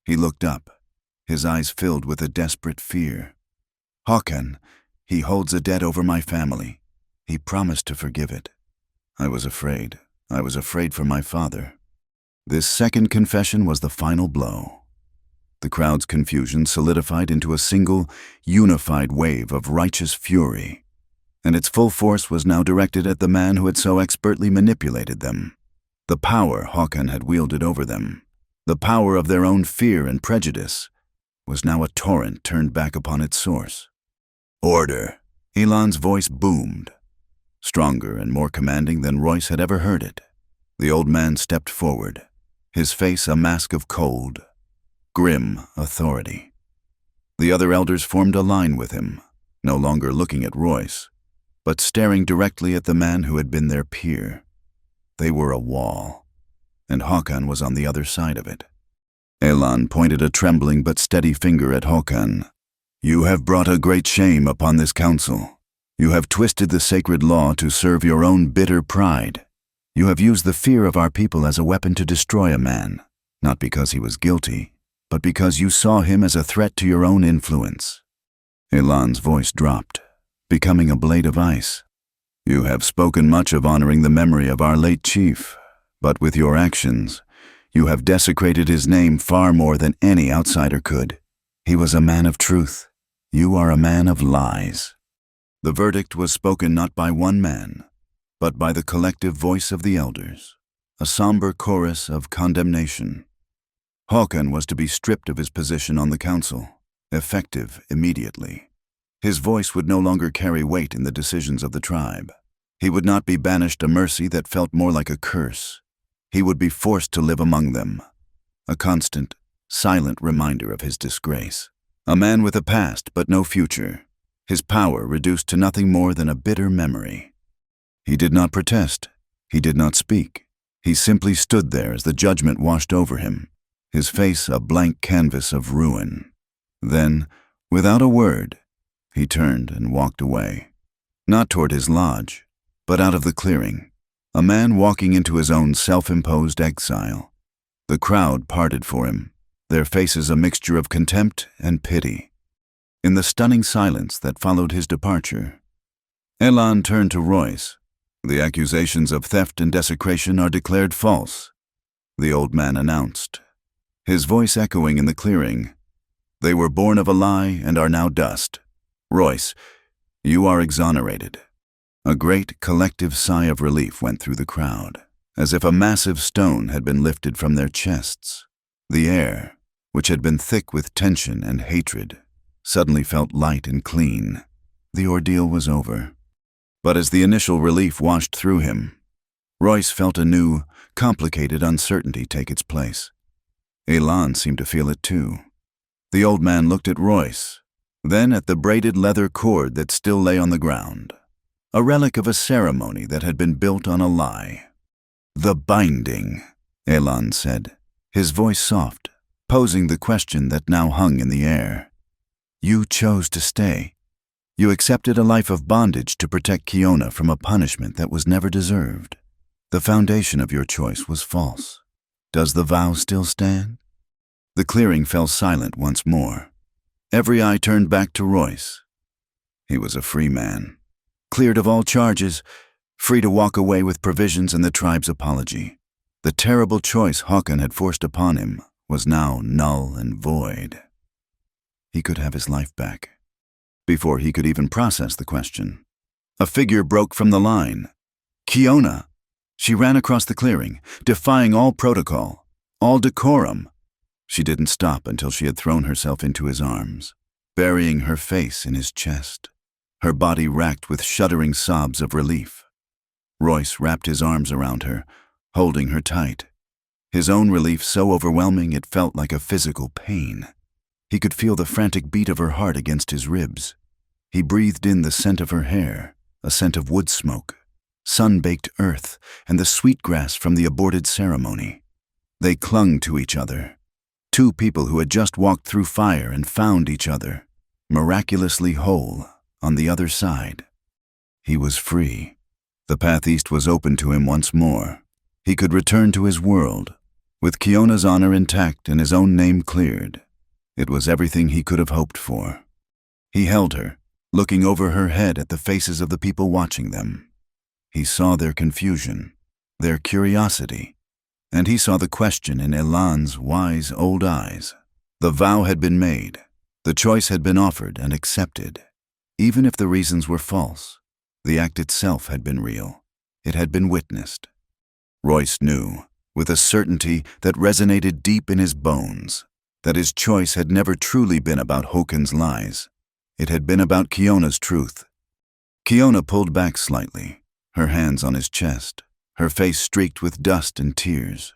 He looked up, his eyes filled with a desperate fear. "Håkon, he holds a debt over my family. He promised to forgive it. I was afraid. I was afraid for my father." This second confession was the final blow. The crowd's confusion solidified into a single, unified wave of righteous fury, and its full force was now directed at the man who had so expertly manipulated them. The power Håkon had wielded over them, the power of their own fear and prejudice, was now a torrent turned back upon its source. "Order!" Elon's voice boomed, stronger and more commanding than Royce had ever heard it. The old man stepped forward, his face a mask of cold, grim authority. The other elders formed a line with him, no longer looking at Royce, but staring directly at the man who had been their peer. They were a wall, and Håkon was on the other side of it. Elon pointed a trembling but steady finger at Håkon. "You have brought a great shame upon this council. You have twisted the sacred law to serve your own bitter pride. You have used the fear of our people as a weapon to destroy a man, not because he was guilty, but because you saw him as a threat to your own influence." Elon's voice dropped, becoming a blade of ice. "You have spoken much of honoring the memory of our late chief, but with your actions, you have desecrated his name far more than any outsider could. He was a man of truth. You are a man of lies." The verdict was spoken not by one man, but by the collective voice of the elders, a somber chorus of condemnation. Håkon was to be stripped of his position on the council, effective immediately. His voice would no longer carry weight in the decisions of the tribe. He would not be banished a mercy that felt more like a curse. He would be forced to live among them, a constant, silent reminder of his disgrace. A man with a past but no future, his power reduced to nothing more than a bitter memory. He did not protest. He did not speak. He simply stood there as the judgment washed over him, his face a blank canvas of ruin. Then, without a word, he turned and walked away. Not toward his lodge, but out of the clearing, a man walking into his own self-imposed exile. The crowd parted for him, their faces a mixture of contempt and pity. In the stunning silence that followed his departure, Elon turned to Royce. "The accusations of theft and desecration are declared false," the old man announced, his voice echoing in the clearing. "They were born of a lie and are now dust. Royce, you are exonerated." A great collective sigh of relief went through the crowd, as if a massive stone had been lifted from their chests. The air, which had been thick with tension and hatred, suddenly felt light and clean. The ordeal was over. But as the initial relief washed through him, Royce felt a new, complicated uncertainty take its place. Elon seemed to feel it too. The old man looked at Royce, then at the braided leather cord that still lay on the ground, a relic of a ceremony that had been built on a lie. "The binding," Elon said, his voice soft, posing the question that now hung in the air. "You chose to stay. You accepted a life of bondage to protect Kiona from a punishment that was never deserved. The foundation of your choice was false. Does the vow still stand?" The clearing fell silent once more. Every eye turned back to Royce. He was a free man, cleared of all charges, free to walk away with provisions and the tribe's apology. The terrible choice Håkon had forced upon him was now null and void. He could have his life back. Before he could even process the question, a figure broke from the line. Kiona! She ran across the clearing, defying all protocol, all decorum. She didn't stop until she had thrown herself into his arms, burying her face in his chest, her body racked with shuddering sobs of relief. Royce wrapped his arms around her, holding her tight. His own relief so overwhelming it felt like a physical pain. He could feel the frantic beat of her heart against his ribs. He breathed in the scent of her hair, a scent of wood smoke, sun-baked earth, and the sweet grass from the aborted ceremony. They clung to each other. Two people who had just walked through fire and found each other, miraculously whole, on the other side. He was free. The path east was open to him once more. He could return to his world, with Kiona's honor intact and his own name cleared. It was everything he could have hoped for. He held her, looking over her head at the faces of the people watching them. He saw their confusion, their curiosity, and he saw the question in Elon's wise old eyes. The vow had been made. The choice had been offered and accepted. Even if the reasons were false, the act itself had been real. It had been witnessed. Royce knew, with a certainty that resonated deep in his bones, that his choice had never truly been about Håkon's lies. It had been about Kiona's truth. Kiona pulled back slightly, her hands on his chest, her face streaked with dust and tears,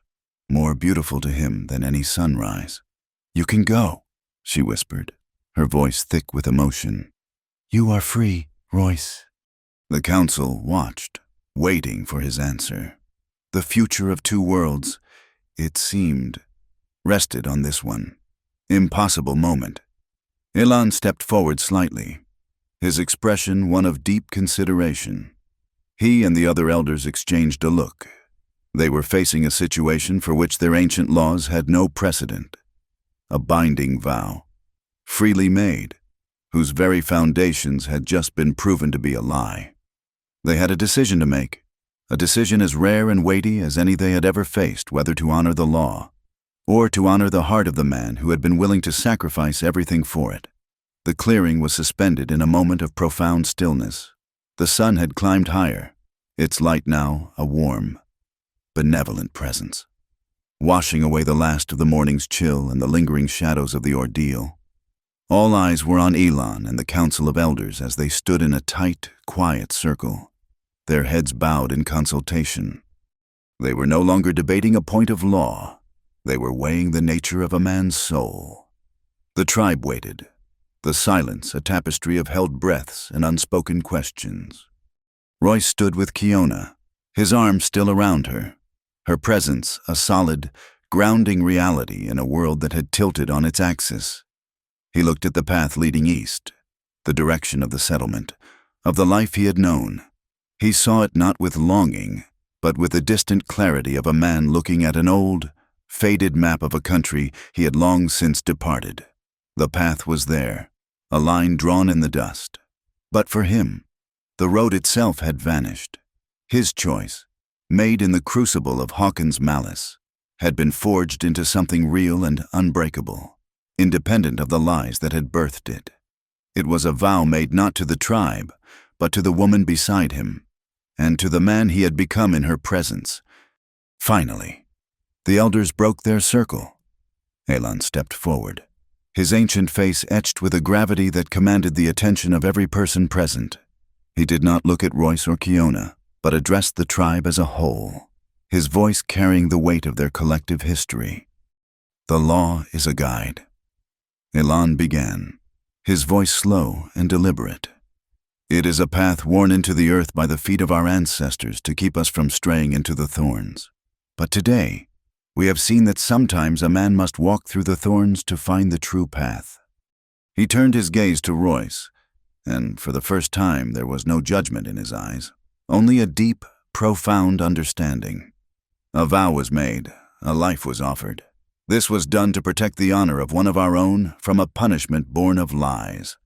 more beautiful to him than any sunrise. "You can go," she whispered, her voice thick with emotion. "You are free, Royce." The council watched, waiting for his answer. The future of two worlds, it seemed, rested on this one. Impossible moment. Elan stepped forward slightly, his expression one of deep consideration. He and the other elders exchanged a look. They were facing a situation for which their ancient laws had no precedent. A binding vow, freely made, whose very foundations had just been proven to be a lie. They had a decision to make, a decision as rare and weighty as any they had ever faced, whether to honor the law, or to honor the heart of the man who had been willing to sacrifice everything for it. The clearing was suspended in a moment of profound stillness. The sun had climbed higher, its light now a warm, benevolent presence, washing away the last of the morning's chill and the lingering shadows of the ordeal. All eyes were on Elan and the council of elders as they stood in a tight, quiet circle, their heads bowed in consultation. They were no longer debating a point of law. They were weighing the nature of a man's soul. The tribe waited, the silence a tapestry of held breaths and unspoken questions. Royce stood with Kiona, his arm still around her, her presence a solid, grounding reality in a world that had tilted on its axis. He looked at the path leading east, the direction of the settlement, of the life he had known. He saw it not with longing, but with the distant clarity of a man looking at an old, faded map of a country he had long since departed. The path was there, a line drawn in the dust. But for him, the road itself had vanished. His choice, made in the crucible of Håkon's malice, had been forged into something real and unbreakable, independent of the lies that had birthed it. It was a vow made not to the tribe, but to the woman beside him, and to the man he had become in her presence. Finally, the elders broke their circle. Elan stepped forward, his ancient face etched with a gravity that commanded the attention of every person present. He did not look at Royce or Kiona, but addressed the tribe as a whole, his voice carrying the weight of their collective history. "The law is a guide." Elan began, his voice slow and deliberate. "It is a path worn into the earth by the feet of our ancestors to keep us from straying into the thorns. But today, we have seen that sometimes a man must walk through the thorns to find the true path." He turned his gaze to Royce, and for the first time there was no judgment in his eyes, only a deep, profound understanding. A vow was made, a life was offered. This was done to protect the honor of one of our own from a punishment born of lies.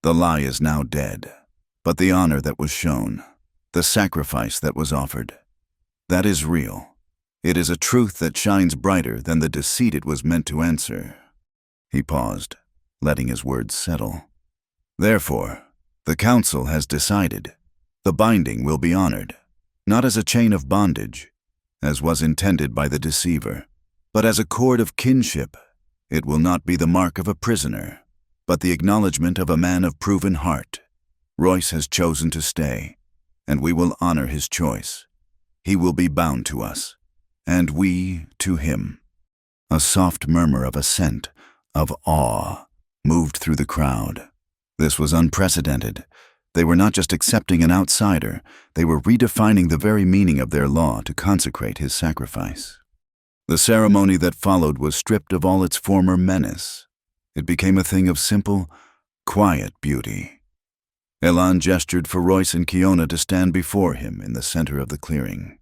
The lie is now dead, but the honor that was shown, the sacrifice that was offered, that is real. It is a truth that shines brighter than the deceit it was meant to answer. He paused, letting his words settle. Therefore, the council has decided. The binding will be honored, not as a chain of bondage, as was intended by the deceiver, but as a cord of kinship. It will not be the mark of a prisoner, but the acknowledgement of a man of proven heart. Royce has chosen to stay, and we will honor his choice. He will be bound to us, and we to him. A soft murmur of assent, of awe, moved through the crowd. This was unprecedented. They were not just accepting an outsider, they were redefining the very meaning of their law to consecrate his sacrifice. The ceremony that followed was stripped of all its former menace. It became a thing of simple, quiet beauty. Elan gestured for Royce and Kiona to stand before him in the center of the clearing.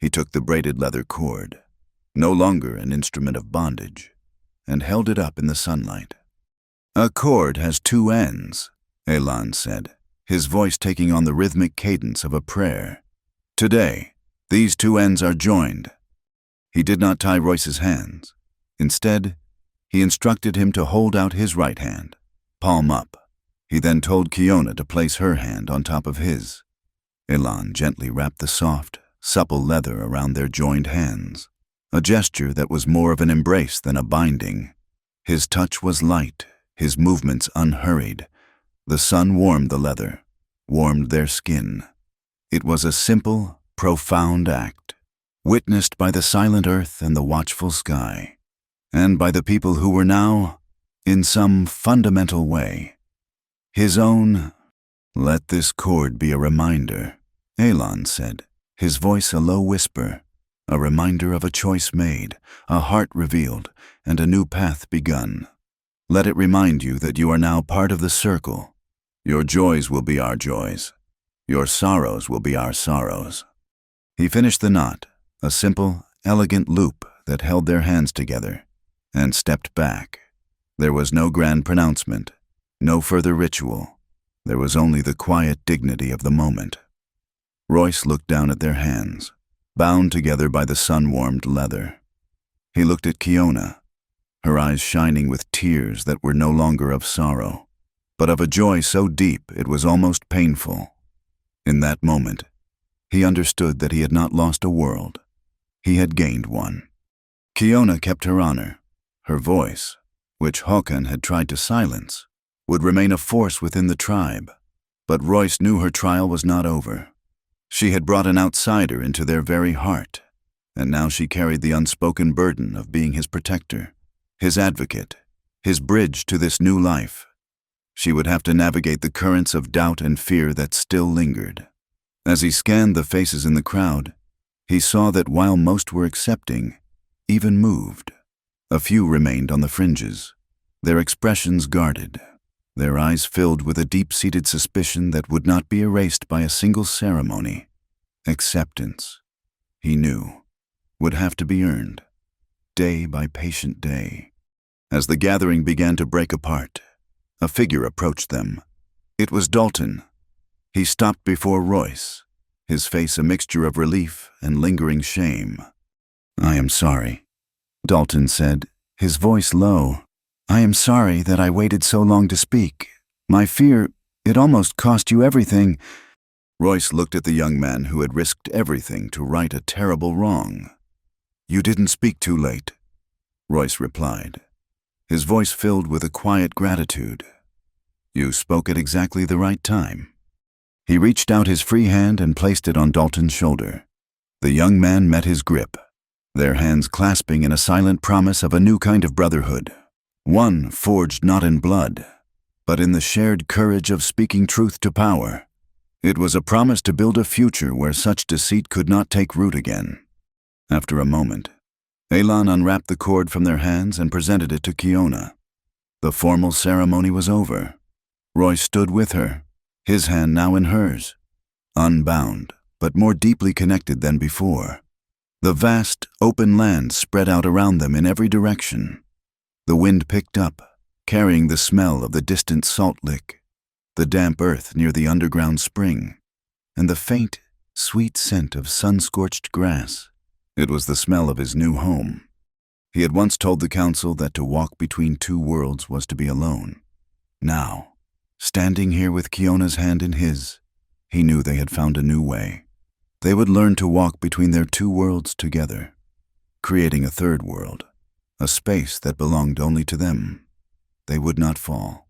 He took the braided leather cord, no longer an instrument of bondage, and held it up in the sunlight. "A cord has two ends," Elan said, his voice taking on the rhythmic cadence of a prayer. "Today, these two ends are joined." He did not tie Royce's hands. Instead, He instructed him to hold out his right hand, palm up. He then told Kiona to place her hand on top of his. Elan gently wrapped the soft, supple leather around their joined hands, a gesture that was more of an embrace than a binding. His touch was light, his movements unhurried. The sun warmed the leather, warmed their skin. It was a simple, profound act, witnessed by the silent earth and the watchful sky, and by the people who were now, in some fundamental way, his own. "Let this cord be a reminder," Elan said, his voice a low whisper, a reminder of a choice made, a heart revealed, and a new path begun. "Let it remind you that you are now part of the circle. Your joys will be our joys. Your sorrows will be our sorrows." He finished the knot, a simple, elegant loop that held their hands together, and stepped back. There was no grand pronouncement, no further ritual. There was only the quiet dignity of the moment. Royce looked down at their hands, bound together by the sun-warmed leather. He looked at Kiona, her eyes shining with tears that were no longer of sorrow, but of a joy so deep it was almost painful. In that moment, he understood that he had not lost a world. He had gained one. Kiona kept her honor. Her voice, which Håkan had tried to silence, would remain a force within the tribe. But Royce knew her trial was not over. She had brought an outsider into their very heart, and now she carried the unspoken burden of being his protector, his advocate, his bridge to this new life. She would have to navigate the currents of doubt and fear that still lingered. As he scanned the faces in the crowd, he saw that while most were accepting, even moved, a few remained on the fringes, their expressions guarded, their eyes filled with a deep-seated suspicion that would not be erased by a single ceremony. Acceptance, he knew, would have to be earned, day by patient day. As the gathering began to break apart, a figure approached them. It was Dalton. He stopped before Royce, his face a mixture of relief and lingering shame. "I am sorry," Dalton said, his voice low. "I am sorry that I waited so long to speak. My fear, it almost cost you everything." Royce looked at the young man who had risked everything to right a terrible wrong. "You didn't speak too late," Royce replied, his voice filled with a quiet gratitude. "You spoke at exactly the right time." He reached out his free hand and placed it on Dalton's shoulder. The young man met his grip, their hands clasping in a silent promise of a new kind of brotherhood, one forged not in blood, but in the shared courage of speaking truth to power. It was a promise to build a future where such deceit could not take root again. After a moment, Elan unwrapped the cord from their hands and presented it to Kiona. The formal ceremony was over. Roy stood with her, his hand now in hers, unbound, but more deeply connected than before. The vast, open land spread out around them in every direction. The wind picked up, carrying the smell of the distant salt lick, the damp earth near the underground spring, and the faint, sweet scent of sun-scorched grass. It was the smell of his new home. He had once told the council that to walk between two worlds was to be alone. Now, standing here with Kiona's hand in his, he knew they had found a new way. They would learn to walk between their two worlds together, creating a third world, a space that belonged only to them. They would not fall.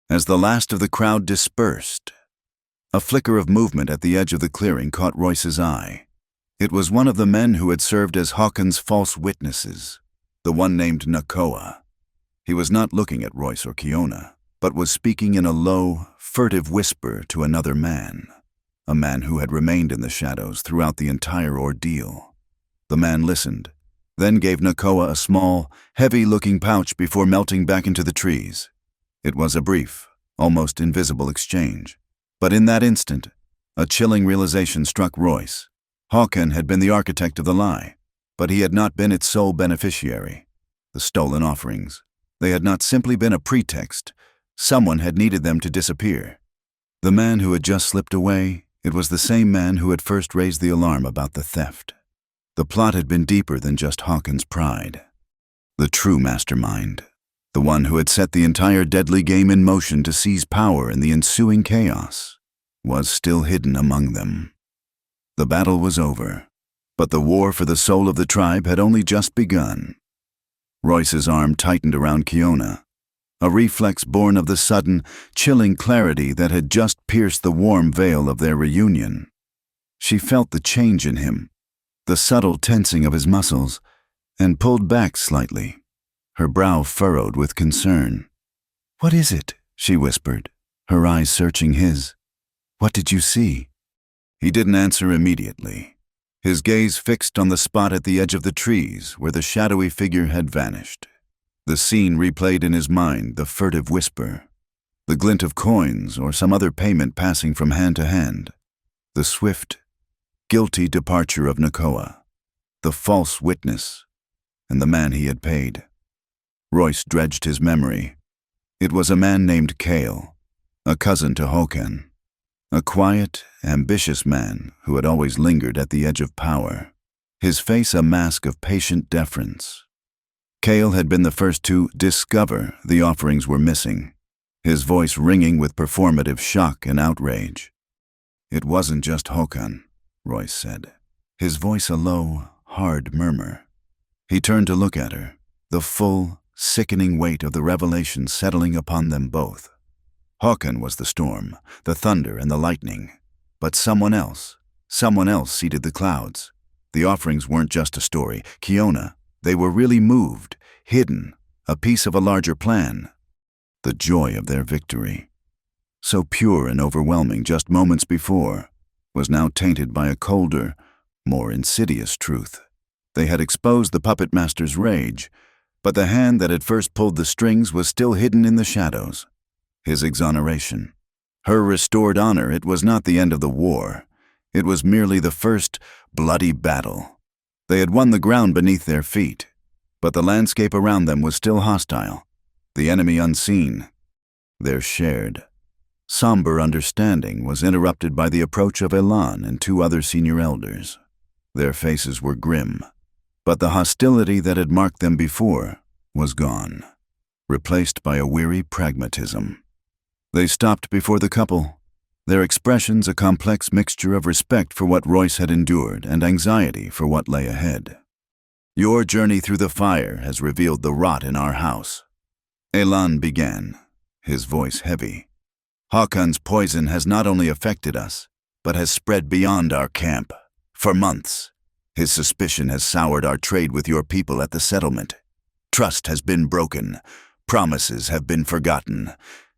As the last of the crowd dispersed, a flicker of movement at the edge of the clearing caught Royce's eye. It was one of the men who had served as Håkan's false witnesses, the one named Nakoa. He was not looking at Royce or Kiona, but was speaking in a low, furtive whisper to another man, a man who had remained in the shadows throughout the entire ordeal. The man listened, then gave Nakoa a small, heavy-looking pouch before melting back into the trees. It was a brief, almost invisible exchange, but in that instant, a chilling realization struck Royce. Håkan had been the architect of the lie, but he had not been its sole beneficiary. The stolen offerings, they had not simply been a pretext. Someone had needed them to disappear. The man who had just slipped away, it was the same man who had first raised the alarm about the theft. The plot had been deeper than just Håkan's pride. The true mastermind, the one who had set the entire deadly game in motion to seize power in the ensuing chaos, was still hidden among them. The battle was over, but the war for the soul of the tribe had only just begun. Royce's arm tightened around Kiona, a reflex born of the sudden, chilling clarity that had just pierced the warm veil of their reunion. She felt the change in him, the subtle tensing of his muscles, and pulled back slightly, her brow furrowed with concern. "What is it?" she whispered, her eyes searching his. "What did you see?" He didn't answer immediately, his gaze fixed on the spot at the edge of the trees where the shadowy figure had vanished. The scene replayed in his mind, the furtive whisper, the glint of coins or some other payment passing from hand to hand, the swift, guilty departure of Nakoa, the false witness, and the man he had paid. Royce dredged his memory. It was a man named Kale, a cousin to Hokan, a quiet, ambitious man who had always lingered at the edge of power, his face a mask of patient deference. Kale had been the first to discover the offerings were missing, his voice ringing with performative shock and outrage. "It wasn't just Hokan," Royce said, his voice a low, hard murmur. He turned to look at her, the full, sickening weight of the revelation settling upon them both. Hokan was the storm, the thunder and the lightning, but someone else seeded the clouds. The offerings weren't just a story, Kiona. They were really moved, hidden, a piece of a larger plan. The joy of their victory, so pure and overwhelming just moments before, was now tainted by a colder, more insidious truth. They had exposed the puppet master's rage, but the hand that had first pulled the strings was still hidden in the shadows. His exoneration, her restored honor, it was not the end of the war. It was merely the first bloody battle. They had won the ground beneath their feet, but the landscape around them was still hostile, the enemy unseen. Their shared, somber understanding was interrupted by the approach of Elan and two other senior elders. Their faces were grim, but the hostility that had marked them before was gone, replaced by a weary pragmatism. They stopped before the couple, their expressions a complex mixture of respect for what Royce had endured and anxiety for what lay ahead. "Your journey through the fire has revealed the rot in our house," Elan began, his voice heavy. "Hakon's poison has not only affected us, but has spread beyond our camp. For months, his suspicion has soured our trade with your people at the settlement. Trust has been broken, promises have been forgotten.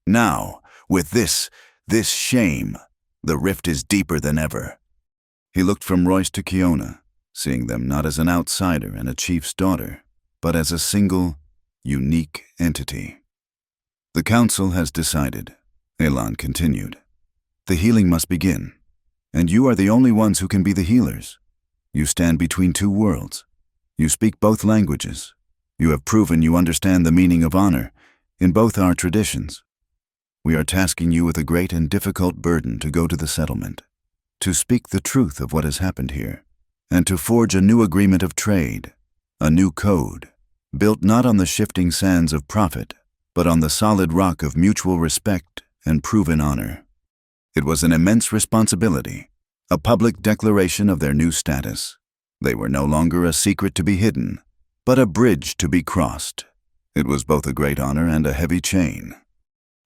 Now, with this shame, the rift is deeper than ever." He looked from Royce to Kiona, seeing them not as an outsider and a chief's daughter, but as a single, unique entity. "The council has decided," Elan continued. "The healing must begin, and you are the only ones who can be the healers. You stand between two worlds. You speak both languages. You have proven you understand the meaning of honor in both our traditions. We are tasking you with a great and difficult burden to go to the settlement, to speak the truth of what has happened here, and to forge a new agreement of trade, a new code, built not on the shifting sands of profit, but on the solid rock of mutual respect and proven honor." It was an immense responsibility, a public declaration of their new status. They were no longer a secret to be hidden, but a bridge to be crossed. It was both a great honor and a heavy chain.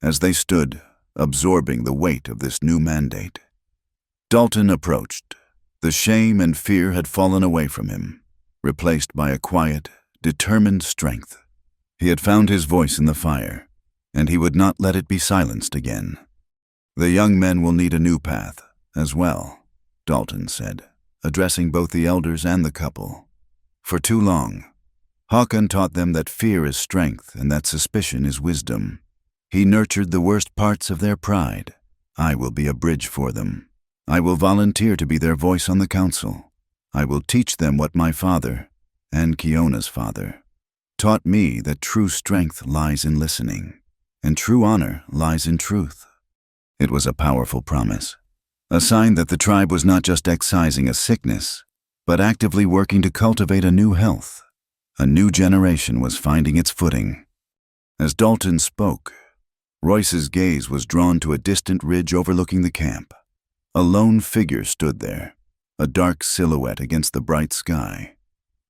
As they stood, absorbing the weight of this new mandate, Dalton approached. The shame and fear had fallen away from him, replaced by a quiet, determined strength. He had found his voice in the fire, and he would not let it be silenced again. "The young men will need a new path, as well," Dalton said, addressing both the elders and the couple. "For too long, Hakon taught them that fear is strength and that suspicion is wisdom. He nurtured the worst parts of their pride. I will be a bridge for them. I will volunteer to be their voice on the council. I will teach them what my father, and Kiona's father, taught me, that true strength lies in listening, and true honor lies in truth." It was a powerful promise, a sign that the tribe was not just excising a sickness, but actively working to cultivate a new health. A new generation was finding its footing. As Dalton spoke, Royce's gaze was drawn to a distant ridge overlooking the camp. A lone figure stood there, a dark silhouette against the bright sky.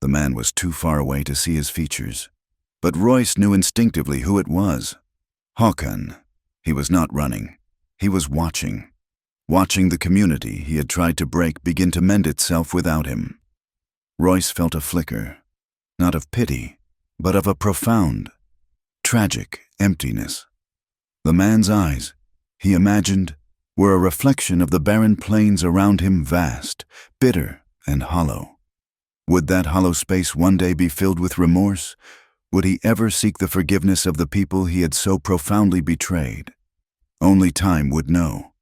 The man was too far away to see his features, but Royce knew instinctively who it was. Håkan. He was not running. He was watching the community he had tried to break begin to mend itself without him. Royce felt a flicker, not of pity, but of a profound, tragic emptiness. The man's eyes, he imagined, were a reflection of the barren plains around him, vast, bitter, and hollow. Would that hollow space one day be filled with remorse? Would he ever seek the forgiveness of the people he had so profoundly betrayed? Only time would know.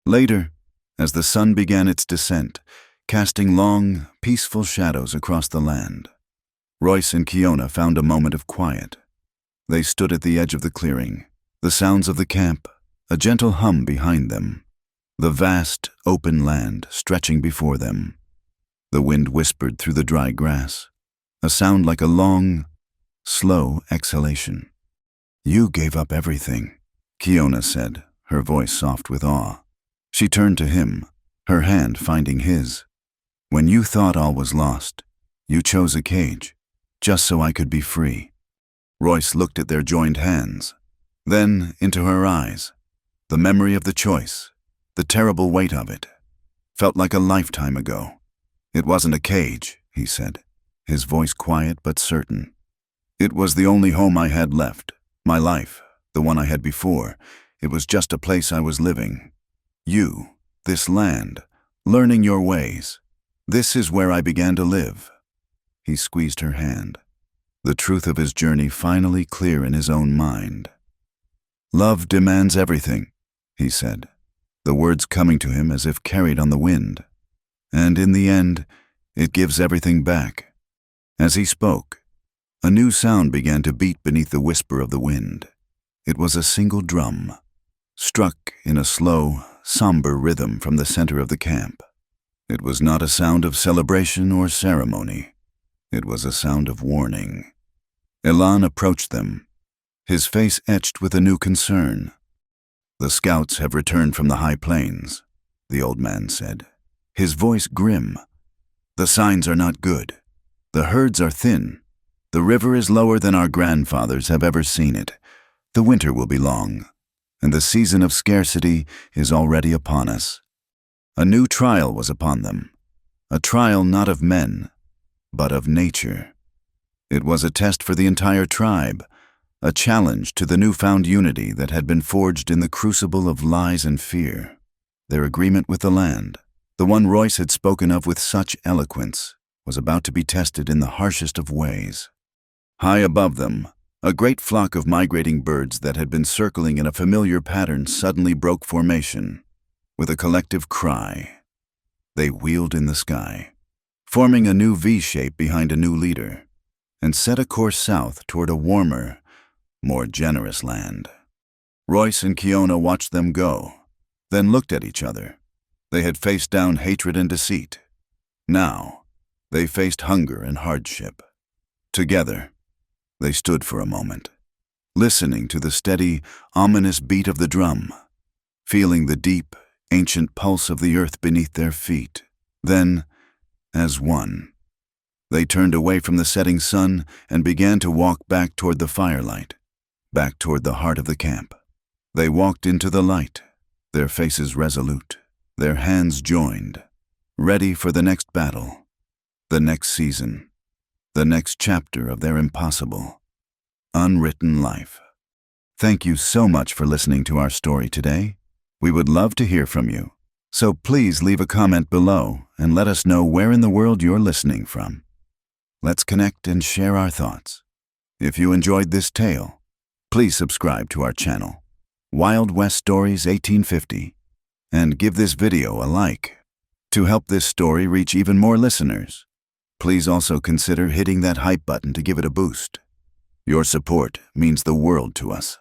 Later, as the sun began its descent, casting long, peaceful shadows across the land, Royce and Kiona found a moment of quiet. They stood at the edge of the clearing, the sounds of the camp, a gentle hum behind them, the vast, open land stretching before them. The wind whispered through the dry grass, a sound like a long, slow exhalation. "You gave up everything," Kiona said, her voice soft with awe. She turned to him, her hand finding his. "When you thought all was lost, you chose a cage, just so I could be free." Royce looked at their joined hands, then into her eyes. The memory of the choice, the terrible weight of it, felt like a lifetime ago. "It wasn't a cage," he said, his voice quiet but certain. "It was the only home I had left, my life, the one I had before. It was just a place I was living. You, this land, learning your ways. This is where I began to live." He squeezed her hand, the truth of his journey finally clear in his own mind. "Love demands everything," he said, the words coming to him as if carried on the wind. "And in the end, it gives everything back." As he spoke, a new sound began to beat beneath the whisper of the wind. It was a single drum, struck in a slow, somber rhythm from the center of the camp. It was not a sound of celebration or ceremony. It was a sound of warning. Elan approached them, his face etched with a new concern. "The scouts have returned from the high plains," the old man said, his voice grim. "The signs are not good. The herds are thin. The river is lower than our grandfathers have ever seen it. The winter will be long, and the season of scarcity is already upon us." A new trial was upon them, a trial not of men, but of nature. It was a test for the entire tribe, a challenge to the newfound unity that had been forged in the crucible of lies and fear. Their agreement with the land, the one Royce had spoken of with such eloquence, was about to be tested in the harshest of ways. High above them, a great flock of migrating birds that had been circling in a familiar pattern suddenly broke formation. With a collective cry, they wheeled in the sky, forming a new V shape behind a new leader, and set a course south toward a warmer, more generous land. Royce and Kiona watched them go, then looked at each other. They had faced down hatred and deceit. Now, they faced hunger and hardship. Together, they stood for a moment, listening to the steady, ominous beat of the drum, feeling the deep, ancient pulse of the earth beneath their feet. Then, as one, they turned away from the setting sun and began to walk back toward the firelight, back toward the heart of the camp. They walked into the light, their faces resolute, their hands joined, ready for the next battle, the next season, the next chapter of their impossible, unwritten life. Thank you so much for listening to our story today. We would love to hear from you, so please leave a comment below and let us know where in the world you're listening from. Let's connect and share our thoughts. If you enjoyed this tale, please subscribe to our channel, Wild West Stories 1850, and give this video a like. To help this story reach even more listeners, please also consider hitting that hype button to give it a boost. Your support means the world to us.